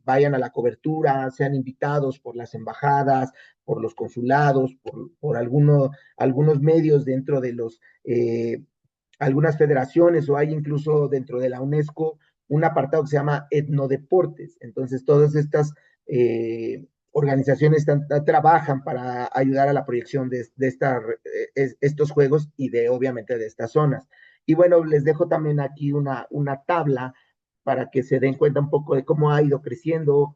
vayan a la cobertura, sean invitados por las embajadas, por los consulados, por algunos medios dentro de algunas federaciones, o hay incluso dentro de la UNESCO un apartado que se llama etnodeportes. Entonces, todas estas organizaciones trabajan para ayudar a la proyección de estos juegos y obviamente de estas zonas. Y bueno, les dejo también aquí una tabla para que se den cuenta un poco de cómo ha ido creciendo.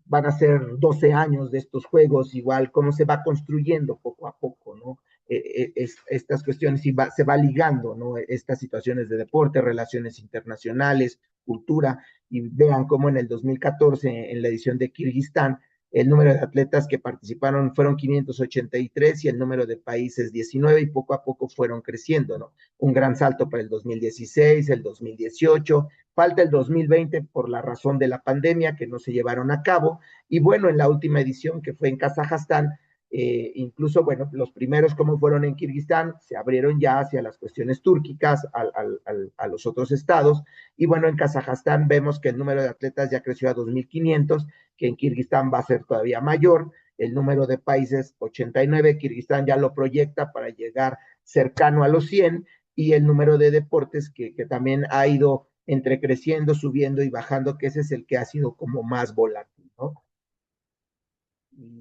Van a ser 12 años de estos juegos, igual cómo se va construyendo poco a poco, ¿no? Estas cuestiones y se va ligando, ¿no? Estas situaciones de deporte, relaciones internacionales, cultura, y vean cómo en el 2014, en la edición de Kirguistán, el número de atletas que participaron fueron 583 y el número de países 19, y poco a poco fueron creciendo, ¿no? Un gran salto para el 2016, el 2018, falta el 2020 por la razón de la pandemia que no se llevaron a cabo, y bueno, en la última edición que fue en Kazajstán, incluso, bueno, los primeros como fueron en Kirguistán, se abrieron ya hacia las cuestiones túrquicas, a los otros estados, y bueno, en Kazajstán vemos que el número de atletas ya creció a 2.500, que en Kirguistán va a ser todavía mayor, el número de países 89, Kirguistán ya lo proyecta para llegar cercano a los 100, y el número de deportes que también ha ido entre creciendo, subiendo y bajando, que ese es el que ha sido como más volátil, ¿no?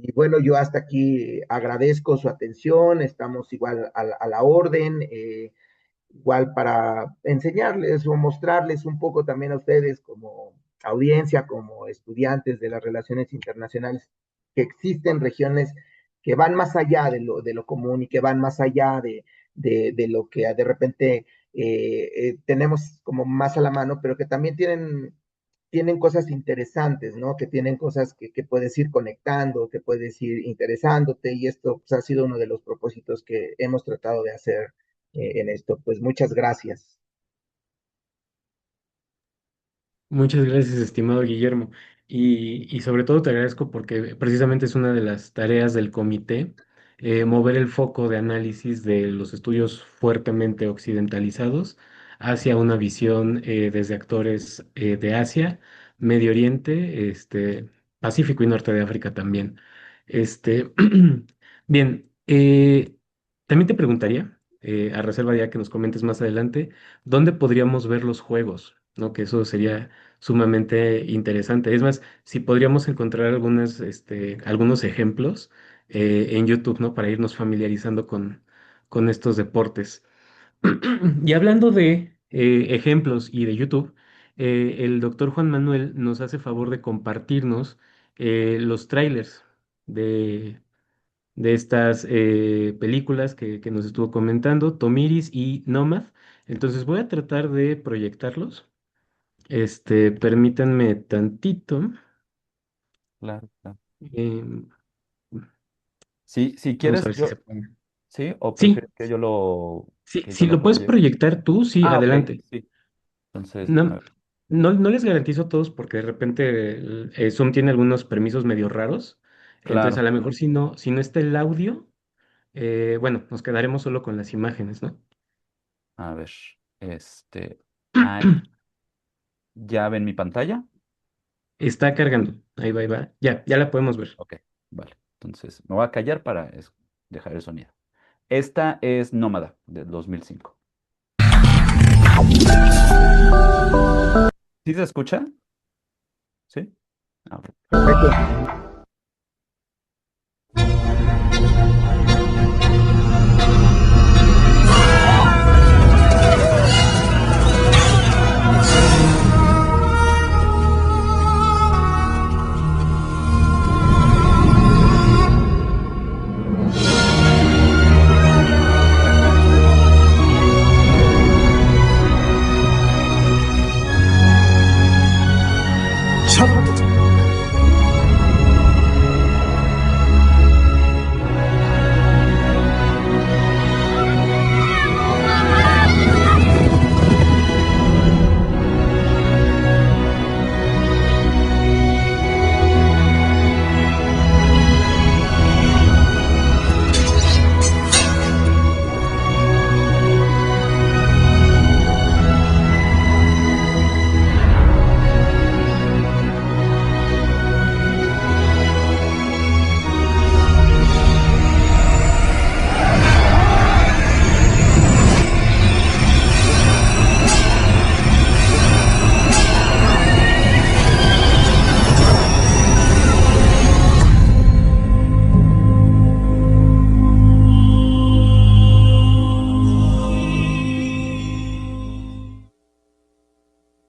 Y bueno, yo hasta aquí agradezco su atención, estamos igual a la orden, igual para enseñarles o mostrarles un poco también a ustedes como audiencia, como estudiantes de las relaciones internacionales, que existen regiones que van más allá de lo común y que van más allá de lo que de repente tenemos como más a la mano, pero que también tienen tienen cosas interesantes, ¿no? Que tienen cosas que puedes ir conectando, que puedes ir interesándote, y esto pues, ha sido uno de los propósitos que hemos tratado de hacer en esto. Pues muchas gracias. Muchas gracias, estimado Guillermo. Y sobre todo te agradezco porque precisamente es una de las tareas del comité, mover el foco de análisis de los estudios fuertemente occidentalizados hacia una visión desde actores de Asia, Medio Oriente, Pacífico y Norte de África también. Este, bien, también te preguntaría, a reserva ya que nos comentes más adelante, ¿dónde podríamos ver los juegos? ¿No? Que eso sería sumamente interesante. Es más, si podríamos encontrar algunos ejemplos en YouTube, ¿no? Para irnos familiarizando con estos deportes. Y hablando de ejemplos y de YouTube, el doctor Juan Manuel nos hace favor de compartirnos los trailers de, de estas películas que nos estuvo comentando, Tomiris y Nomad. Entonces voy a tratar de proyectarlos. Permítanme tantito. Claro, claro. em, Si Vamos a quieres, ver si se puede. ¿sí? ¿O Sí, prefieres que yo lo, sí, que yo si lo lo puedes proyecte? proyectar tú, sí, Ah, ok, adelante. sí. Entonces, a No, ver, no les garantizo a todos porque de repente Zoom tiene algunos permisos medio raros. Entonces, a claro, lo mejor si no está el audio, bueno, nos quedaremos solo con las imágenes, ¿no? a ver, ahí, ¿ya ven mi pantalla? Está cargando. Ahí va, ahí va. Ya la podemos ver. Ok, vale. Entonces, me voy a callar para dejar el sonido. Esta es Nómada, del 2005. ¿Sí se escucha? ¿Sí? Ah, ok. Perfecto.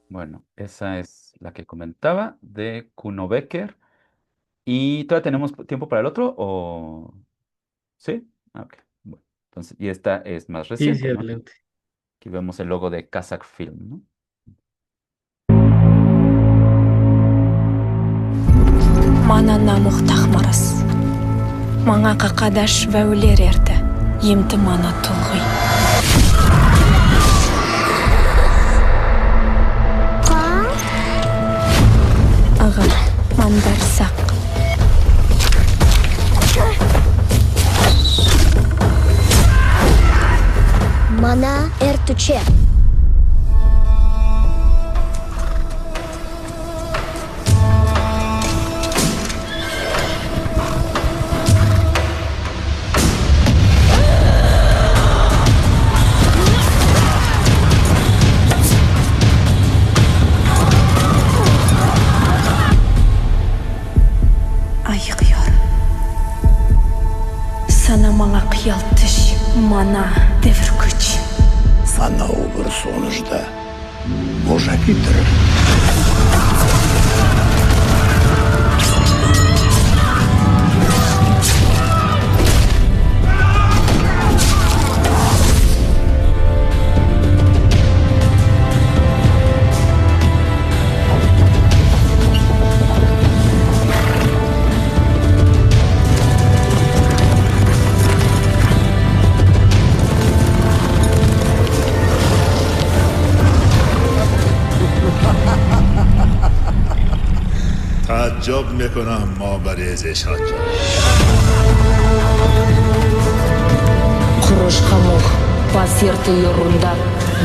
Bueno, esa es la que comentaba de Kuno Becker. ¿Y todavía tenemos tiempo para el otro? ¿O sí? Ah, ok. Bueno, entonces, y esta es más Sí, sí, reciente, ¿no? adelante. Aquí vemos el logo de Kazakh Film, ¿no? Мана намух тахмарас. Маңа қақадаш вәулер ерді. Емті мана тұлғи. Аға, мандар сақ. Мана эртуче. Айқияр. Sana маңа қиял түш. Мана девір күч. Санау бір sonuçta boşa getirir. تعجب میکنم ما برای زشاد Kurosh kamuh, pasirti yorunda,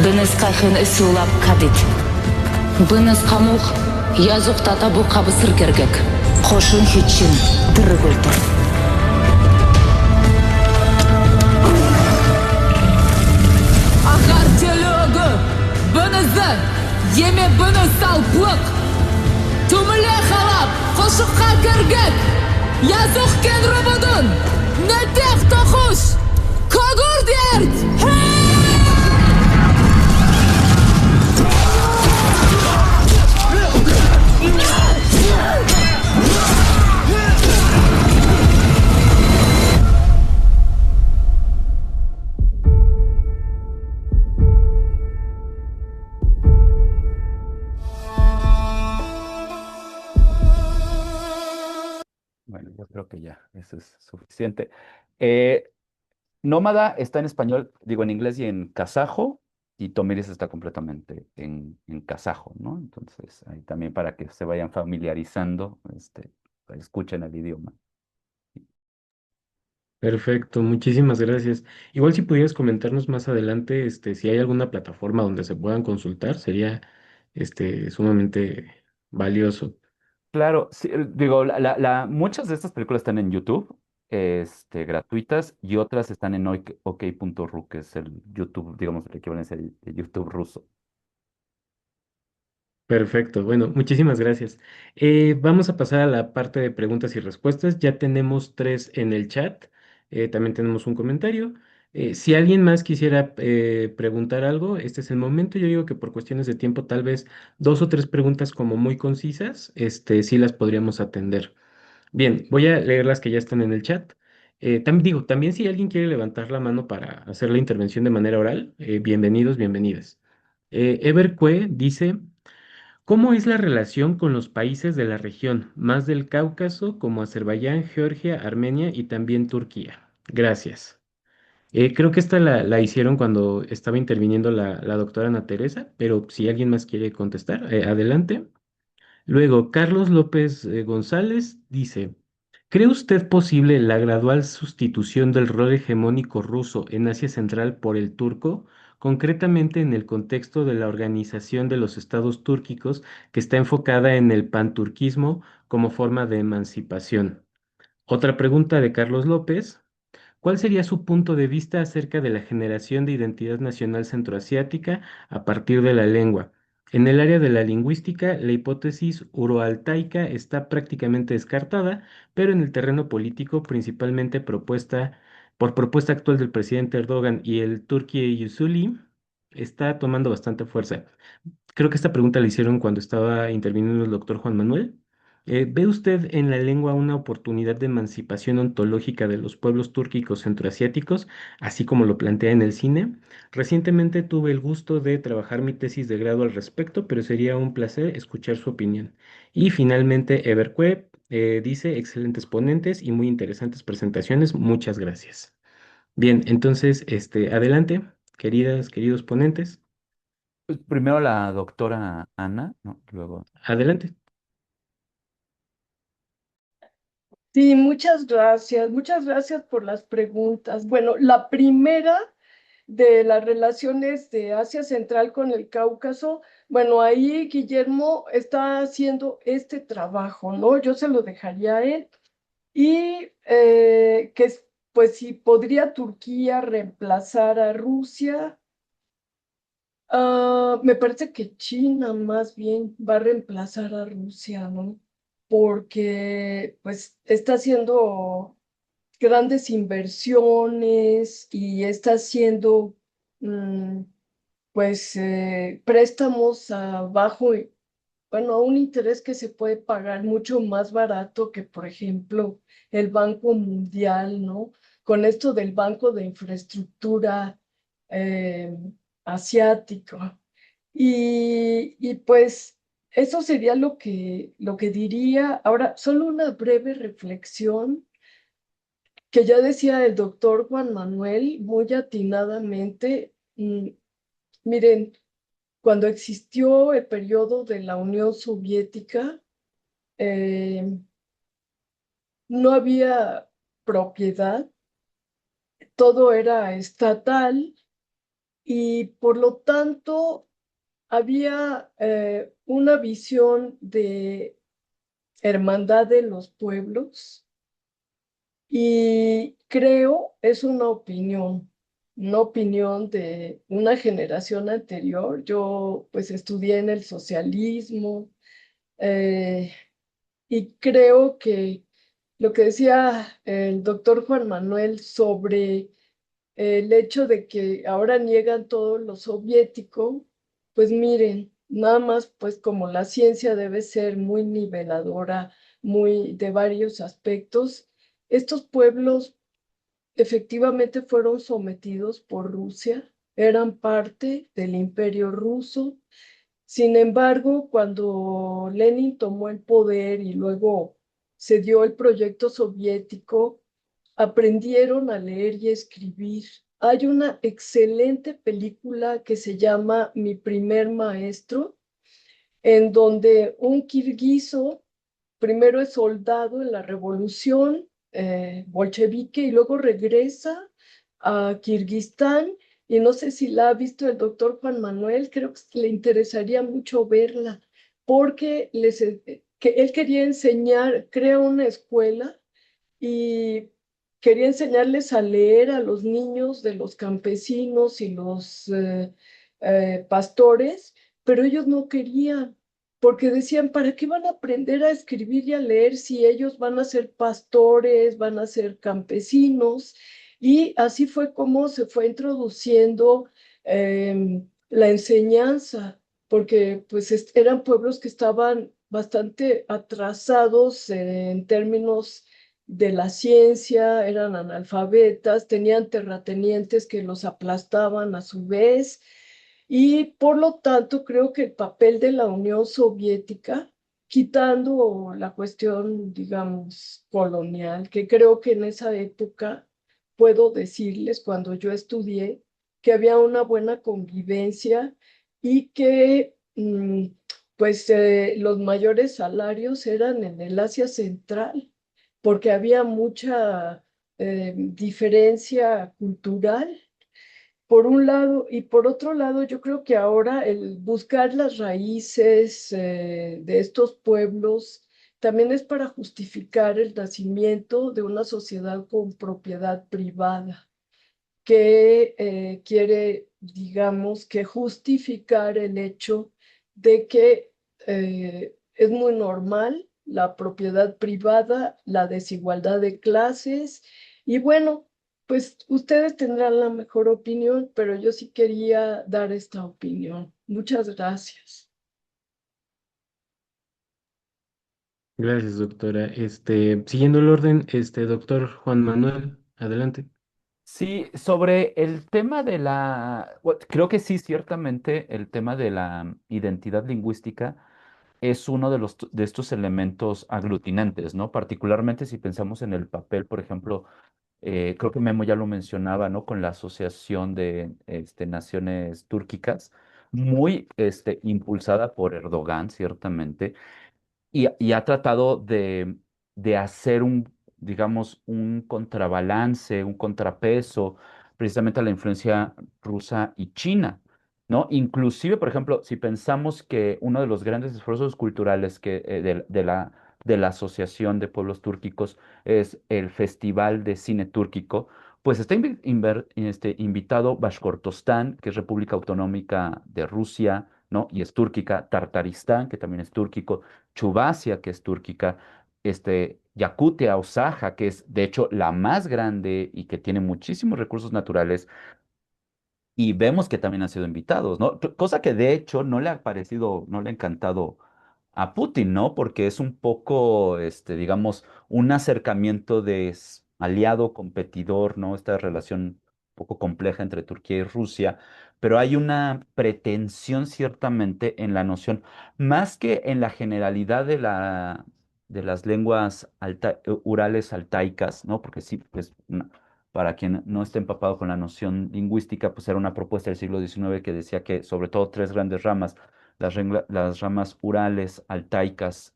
benes kahin esulap kadit. Benes kamuh, yazuk tata bu kabısır gergek. Koşun hiçin, dırgıldır. Ahar telögü, benizde, yeme beniz salplık. Tümüle halap, koşukka gergek. Yazuk ken robodun, ne tek tokuş. Kogur dert! Bueno, yo creo que ya, eso es suficiente. Eh, Nómada está en español, digo en inglés y en kazajo, y Tomiris está completamente en kazajo, ¿no? Entonces, ahí también para que se vayan familiarizando, escuchen el idioma. Perfecto, muchísimas gracias. Igual si pudieras comentarnos más adelante, si hay alguna plataforma donde se puedan consultar, sería, sumamente valioso. Claro, sí, digo, muchas de estas películas están en YouTube, gratuitas, y otras están en ok.ru, que es el YouTube, digamos, la equivalencia de YouTube ruso. Perfecto, bueno, muchísimas gracias. Vamos a pasar a la parte de preguntas y respuestas. Ya tenemos tres en el chat. También tenemos un comentario. Si alguien más quisiera preguntar algo, este es el momento. Yo digo que por cuestiones de tiempo, tal vez dos o tres preguntas como muy concisas, sí las podríamos atender. Bien, voy a leer las que ya están en el chat. También si alguien quiere levantar la mano para hacer la intervención de manera oral, bienvenidos, bienvenidas. Evercue dice... ¿Cómo es la relación con los países de la región, más del Cáucaso, como Azerbaiyán, Georgia, Armenia y también Turquía? Gracias. Creo que esta la hicieron cuando estaba interviniendo la doctora Ana Teresa, pero si alguien más quiere contestar, adelante. Luego, Carlos López González dice, ¿cree usted posible la gradual sustitución del rol hegemónico ruso en Asia Central por el turco, concretamente en el contexto de la organización de los estados túrquicos que está enfocada en el panturquismo como forma de emancipación? Otra pregunta de Carlos López. ¿Cuál sería su punto de vista acerca de la generación de identidad nacional centroasiática a partir de la lengua? En el área de la lingüística, la hipótesis uroaltaica está prácticamente descartada, pero en el terreno político, principalmente por propuesta actual del presidente Erdogan y el Turki Yusuli, está tomando bastante fuerza. Creo que esta pregunta la hicieron cuando estaba interviniendo el doctor Juan Manuel. ¿Ve usted en la lengua una oportunidad de emancipación ontológica de los pueblos túrquicos centroasiáticos, así como lo plantea en el cine? Recientemente tuve el gusto de trabajar mi tesis de grado al respecto, pero sería un placer escuchar su opinión. Y finalmente, Evercue dice, excelentes ponentes y muy interesantes presentaciones. Muchas gracias. Bien, entonces, adelante, queridos ponentes, Pues, primero la doctora Ana, ¿no? Luego. adelante. Sí, muchas gracias por las preguntas. Bueno, la primera de las relaciones de Asia Central con el Cáucaso, bueno, ahí Guillermo está haciendo este trabajo, ¿no? Yo se lo dejaría a él. Y pues si podría Turquía reemplazar a Rusia. Me parece que China más bien va a reemplazar a Rusia, ¿no? Porque pues está haciendo grandes inversiones y está haciendo pues préstamos a bueno, a un interés que se puede pagar mucho más barato que, por ejemplo, el Banco Mundial, ¿no? Con esto del Banco de Infraestructura eh, Asiático. Y pues eso sería lo que diría. Ahora, solo una breve reflexión que ya decía el doctor Juan Manuel muy atinadamente. Miren, cuando existió el periodo de la Unión Soviética, eh, no había propiedad, todo era estatal y por lo tanto había una visión de hermandad de los pueblos y creo es una opinión de una generación anterior. Yo pues estudié en el socialismo eh, y creo que lo que decía el doctor Juan Manuel sobre el hecho de que ahora niegan todo lo soviético, pues miren, nada más pues como la ciencia debe ser muy niveladora, muy de varios aspectos, estos pueblos efectivamente fueron sometidos por Rusia, eran parte del imperio ruso. Sin embargo, cuando Lenin tomó el poder y luego se dio el proyecto soviético, aprendieron a leer y escribir. Hay una excelente película que se llama Mi primer maestro, en donde un kirguiso primero es soldado en la revolución bolchevique y luego regresa a Kirguistán. Y no sé si la ha visto el doctor Juan Manuel, creo que le interesaría mucho verla, porque que él quería enseñar, crea una escuela y quería enseñarles a leer a los niños de los campesinos y los pastores, pero ellos no querían, porque decían, ¿para qué van a aprender a escribir y a leer si ellos van a ser pastores, van a ser campesinos? Y así fue como se fue introduciendo la enseñanza, porque pues eran pueblos que estaban bastante atrasados en términos de la ciencia, eran analfabetas, tenían terratenientes que los aplastaban a su vez, y por lo tanto creo que el papel de la Unión Soviética, quitando la cuestión, digamos, colonial, que creo que en esa época, puedo decirles, cuando yo estudié, que había una buena convivencia y que pues los mayores salarios eran en el Asia Central porque había mucha diferencia cultural, por un lado, y por otro lado, yo creo que ahora el buscar las raíces de estos pueblos también es para justificar el nacimiento de una sociedad con propiedad privada que quiere, digamos, que justificar el hecho de que es muy normal la propiedad privada, la desigualdad de clases y bueno, pues ustedes tendrán la mejor opinión, pero yo sí quería dar esta opinión. Muchas gracias. Gracias, doctora. Siguiendo el orden, doctor Juan Manuel, adelante. Sí, sobre el tema de creo que sí, ciertamente el tema de la identidad lingüística es uno de estos elementos aglutinantes, ¿no? Particularmente si pensamos en el papel, por ejemplo, creo que Memo ya lo mencionaba, ¿no? Con la Asociación de Naciones Túrquicas, muy impulsada por Erdogan, ciertamente y ha tratado de hacer digamos, un contrabalance, un contrapeso, precisamente a la influencia rusa y china, ¿no? Inclusive, por ejemplo, si pensamos que uno de los grandes esfuerzos culturales de la Asociación de Pueblos Túrquicos es el Festival de Cine Túrquico, pues está invitado Bashkortostán, que es República Autonómica de Rusia, ¿no? Y es túrquica, Tartaristán, que también es túrquico, Chubasia, que es túrquica, Yakutia o Saja, que es de hecho la más grande y que tiene muchísimos recursos naturales, y vemos que también han sido invitados, ¿no? Cosa que de hecho no le ha parecido, no le ha encantado a Putin, ¿no? Porque es un poco, digamos, un acercamiento de aliado, competidor, ¿no? Esta relación un poco compleja entre Turquía y Rusia, pero hay una pretensión ciertamente en la noción, más que en la generalidad de las lenguas urales altaicas, ¿no? Porque sí, pues para quien no esté empapado con la noción lingüística, pues era una propuesta del siglo XIX que decía que sobre todo tres grandes ramas, las ramas urales, altaicas,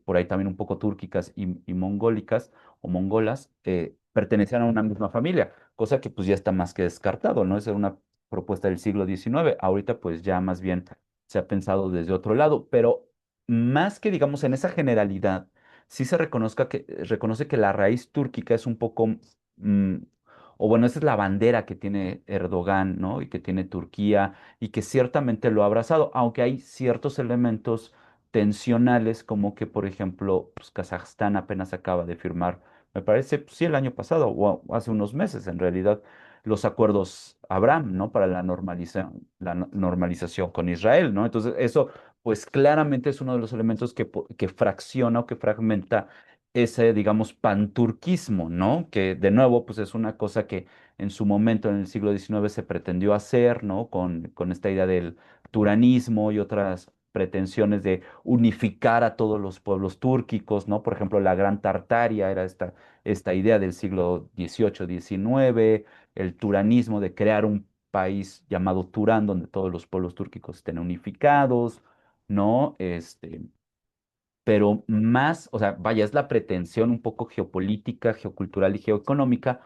por ahí también un poco túrquicas y mongólicas o mongolas, pertenecían a una misma familia, cosa que pues ya está más que descartado, ¿no? Esa era una propuesta del siglo XIX. Ahorita pues ya más bien se ha pensado desde otro lado, pero más que digamos en esa generalidad, sí se reconoce que la raíz túrquica es un poco, mm, o bueno, esa es la bandera que tiene Erdogan, ¿no? Y que tiene Turquía y que ciertamente lo ha abrazado, aunque hay ciertos elementos tensionales, como que, por ejemplo, pues, Kazajstán apenas acaba de firmar, me parece, pues, sí, el año pasado o hace unos meses, en realidad, los acuerdos Abraham, ¿no? Para la normalización con Israel, ¿no? Entonces, eso, pues claramente es uno de los elementos que fracciona o que fragmenta ese, digamos, panturquismo, ¿no? Que de nuevo, pues es una cosa que en su momento, en el siglo XIX, se pretendió hacer, ¿no? Con esta idea del turanismo y otras pretensiones de unificar a todos los pueblos túrquicos, ¿no? Por ejemplo, la Gran Tartaria era esta idea del siglo XVIII, XIX, el turanismo de crear un país llamado Turán, donde todos los pueblos túrquicos estén unificados, ¿no? Pero más, o sea, vaya, es la pretensión un poco geopolítica, geocultural y geoeconómica,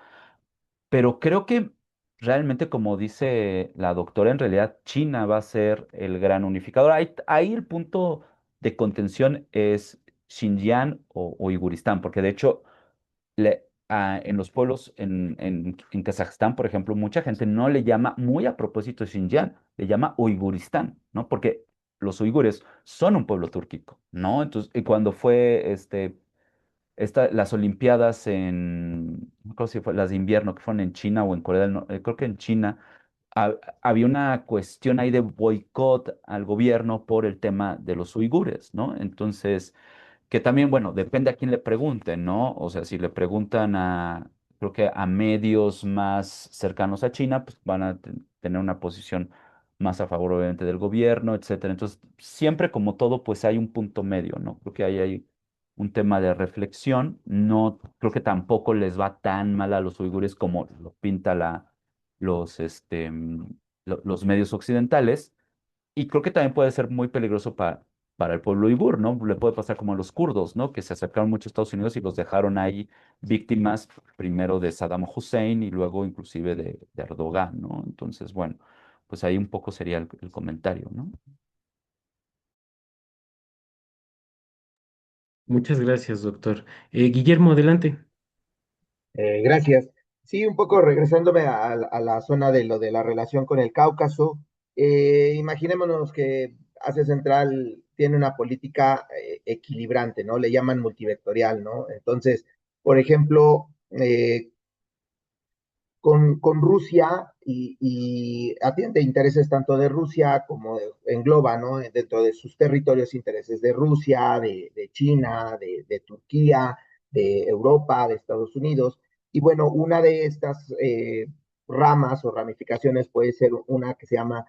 pero creo que realmente, como dice la doctora, en realidad China va a ser el gran unificador. Ahí el punto de contención es Xinjiang o Uiguristán, porque de hecho en los pueblos en Kazajstán, por ejemplo, mucha gente no le llama, muy a propósito de Xinjiang, le llama Uiguristán, ¿no? Porque los uigures son un pueblo túrquico, ¿no? Entonces, y cuando fue las Olimpiadas no creo si fue las de invierno que fueron en China o en Corea del Norte, creo que en China, había una cuestión ahí de boicot al gobierno por el tema de los uigures, ¿no? Entonces, que también, bueno, depende a quién le pregunten, ¿no? O sea, si le preguntan creo que a medios más cercanos a China, pues van a tener una posición más a favor, obviamente, del gobierno, etcétera. Entonces, siempre como todo, pues hay un punto medio, ¿no? Creo que ahí hay un tema de reflexión. No, creo que tampoco les va tan mal a los uigures como lo pinta los medios occidentales. Y creo que también puede ser muy peligroso para el pueblo uigur, ¿no? Le puede pasar como a los kurdos, ¿no? Que se acercaron mucho a Estados Unidos y los dejaron ahí víctimas primero de Saddam Hussein y luego inclusive de Erdogan, ¿no? Entonces, bueno, pues ahí un poco sería el comentario, ¿no? Muchas gracias, doctor. Guillermo, adelante. Gracias. Sí, un poco regresándome a la zona de lo de la relación con el Cáucaso, imaginémonos que Asia Central tiene una política equilibrante, ¿no? Le llaman multivectorial, ¿no? Entonces, por ejemplo, con Rusia y atiende intereses tanto de Rusia como engloba, ¿no? Dentro de sus territorios intereses de Rusia, de China, de Turquía, de Europa, de Estados Unidos. Y bueno, una de estas ramas o ramificaciones puede ser una que se llama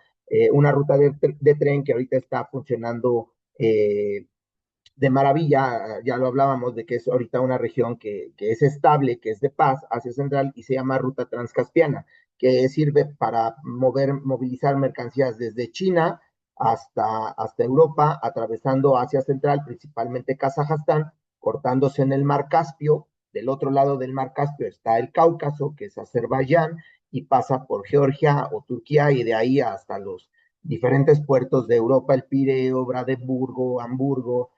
una ruta de tren que ahorita está funcionando de maravilla, ya lo hablábamos de que es ahorita una región que es estable, que es de paz, Asia Central, y se llama Ruta Transcaspiana, que sirve para movilizar mercancías desde China hasta Europa, atravesando Asia Central, principalmente Kazajstán, cortándose en el Mar Caspio. Del otro lado del Mar Caspio está el Cáucaso, que es Azerbaiyán, y pasa por Georgia o Turquía, y de ahí hasta los diferentes puertos de Europa, el Pireo, Brandeburgo, Hamburgo,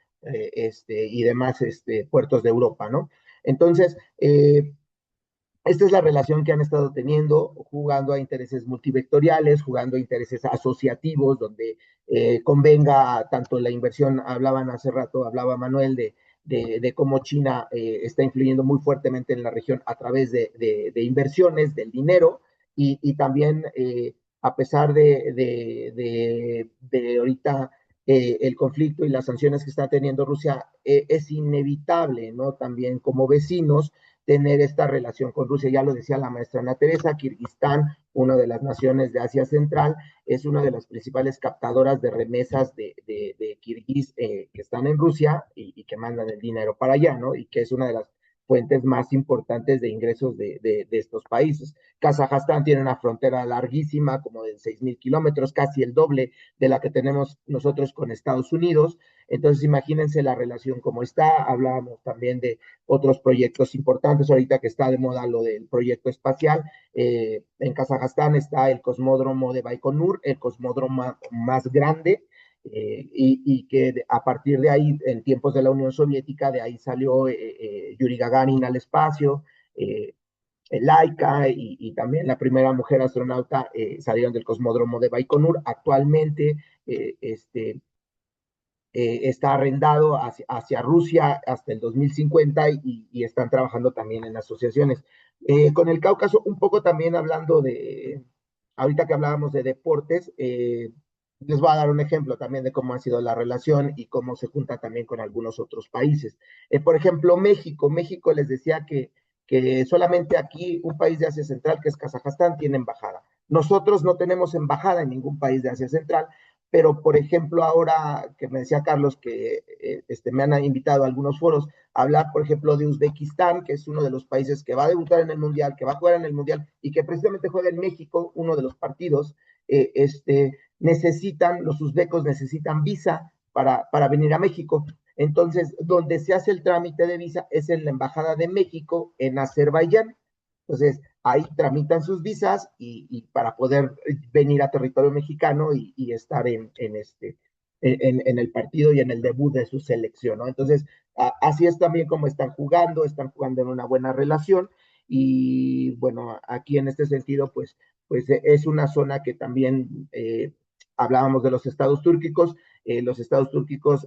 y demás puertos de Europa, ¿no? Entonces, esta es la relación que han estado teniendo, jugando a intereses multivectoriales, jugando a intereses asociativos, donde convenga tanto la inversión, hablaban hace rato, hablaba Manuel de cómo China está influyendo muy fuertemente en la región a través de inversiones, del dinero, y también a pesar de ahorita el conflicto y las sanciones que está teniendo Rusia, es inevitable, ¿no? También como vecinos tener esta relación con Rusia. Ya lo decía la maestra Ana Teresa, Kirguistán, una de las naciones de Asia Central, es una de las principales captadoras de remesas de kirguís que están en Rusia y que mandan el dinero para allá, ¿no? Y que es una de las fuentes más importantes de ingresos de estos países. Kazajstán tiene una frontera larguísima, como de 6.000 kilómetros, casi el doble de la que tenemos nosotros con Estados Unidos. Entonces, imagínense la relación como está. Hablábamos también de otros proyectos importantes, ahorita que está de moda lo del proyecto espacial. En Kazajstán está el cosmódromo de Baikonur, el cosmódromo más grande, y que a partir de ahí, en tiempos de la Unión Soviética, de ahí salió Yuri Gagarin al espacio, Laika y también la primera mujer astronauta salieron del cosmódromo de Baikonur. Actualmente está arrendado hacia Rusia hasta el 2050 y están trabajando también en asociaciones. Con el Cáucaso, un poco también hablando ahorita que hablábamos de deportes, les voy a dar un ejemplo también de cómo ha sido la relación y cómo se junta también con algunos otros países. Por ejemplo, México les decía que solamente aquí un país de Asia Central, que es Kazajstán, tiene embajada. Nosotros no tenemos embajada en ningún país de Asia Central, pero por ejemplo ahora que me decía Carlos que me han invitado a algunos foros a hablar, por ejemplo, de Uzbekistán, que es uno de los países que va a debutar en el Mundial, que va a jugar en el Mundial y que precisamente juega en México, uno de los partidos, los uzbecos necesitan visa para venir a México. Entonces, donde se hace el trámite de visa es en la Embajada de México en Azerbaiyán. Entonces, ahí tramitan sus visas y para poder venir a territorio mexicano y estar en el partido y en el debut de su selección, ¿no? Entonces, así es también como están jugando en una buena relación y bueno, aquí en este sentido, pues es una zona que también hablábamos de los estados túrquicos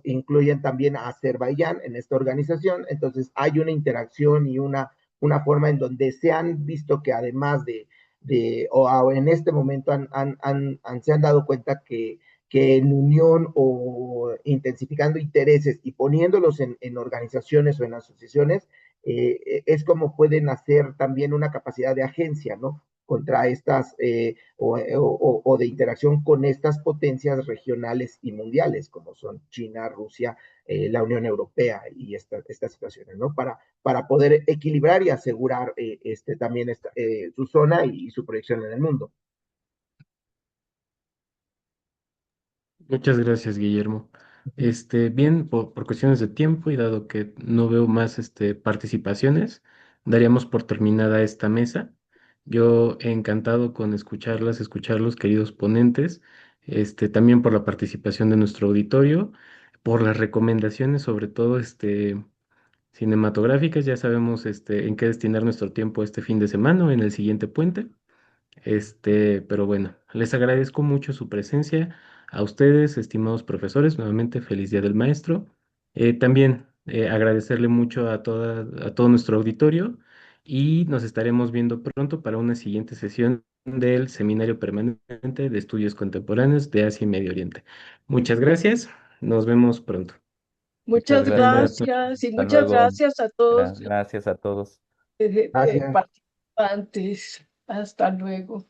incluyen también a Azerbaiyán en esta organización, entonces hay una interacción y una forma en donde se han visto que además o en este momento se han dado cuenta que en unión o intensificando intereses y poniéndolos en organizaciones o en asociaciones, es como pueden hacer también una capacidad de agencia, ¿no? Contra estas, o de interacción con estas potencias regionales y mundiales, como son China, Rusia, la Unión Europea y estas situaciones, ¿no? Para poder equilibrar y asegurar también su zona y su proyección en el mundo. Muchas gracias, Guillermo. Bien, por cuestiones de tiempo y dado que no veo más participaciones, daríamos por terminada esta mesa. Yo encantado con escucharlos, queridos ponentes, también por la participación de nuestro auditorio, por las recomendaciones, sobre todo cinematográficas. Ya sabemos en qué destinar nuestro tiempo este fin de semana o en el siguiente puente. Pero bueno, les agradezco mucho su presencia. A ustedes, estimados profesores, nuevamente feliz Día del Maestro. También agradecerle mucho a todo nuestro auditorio y nos estaremos viendo pronto para una siguiente sesión del Seminario Permanente de Estudios Contemporáneos de Asia y Medio Oriente. Muchas gracias, nos vemos pronto. Muchas Muchas gracias. gracias y Hasta muchas luego. gracias a todos Gracias a todos. Gracias. participantes. Hasta luego.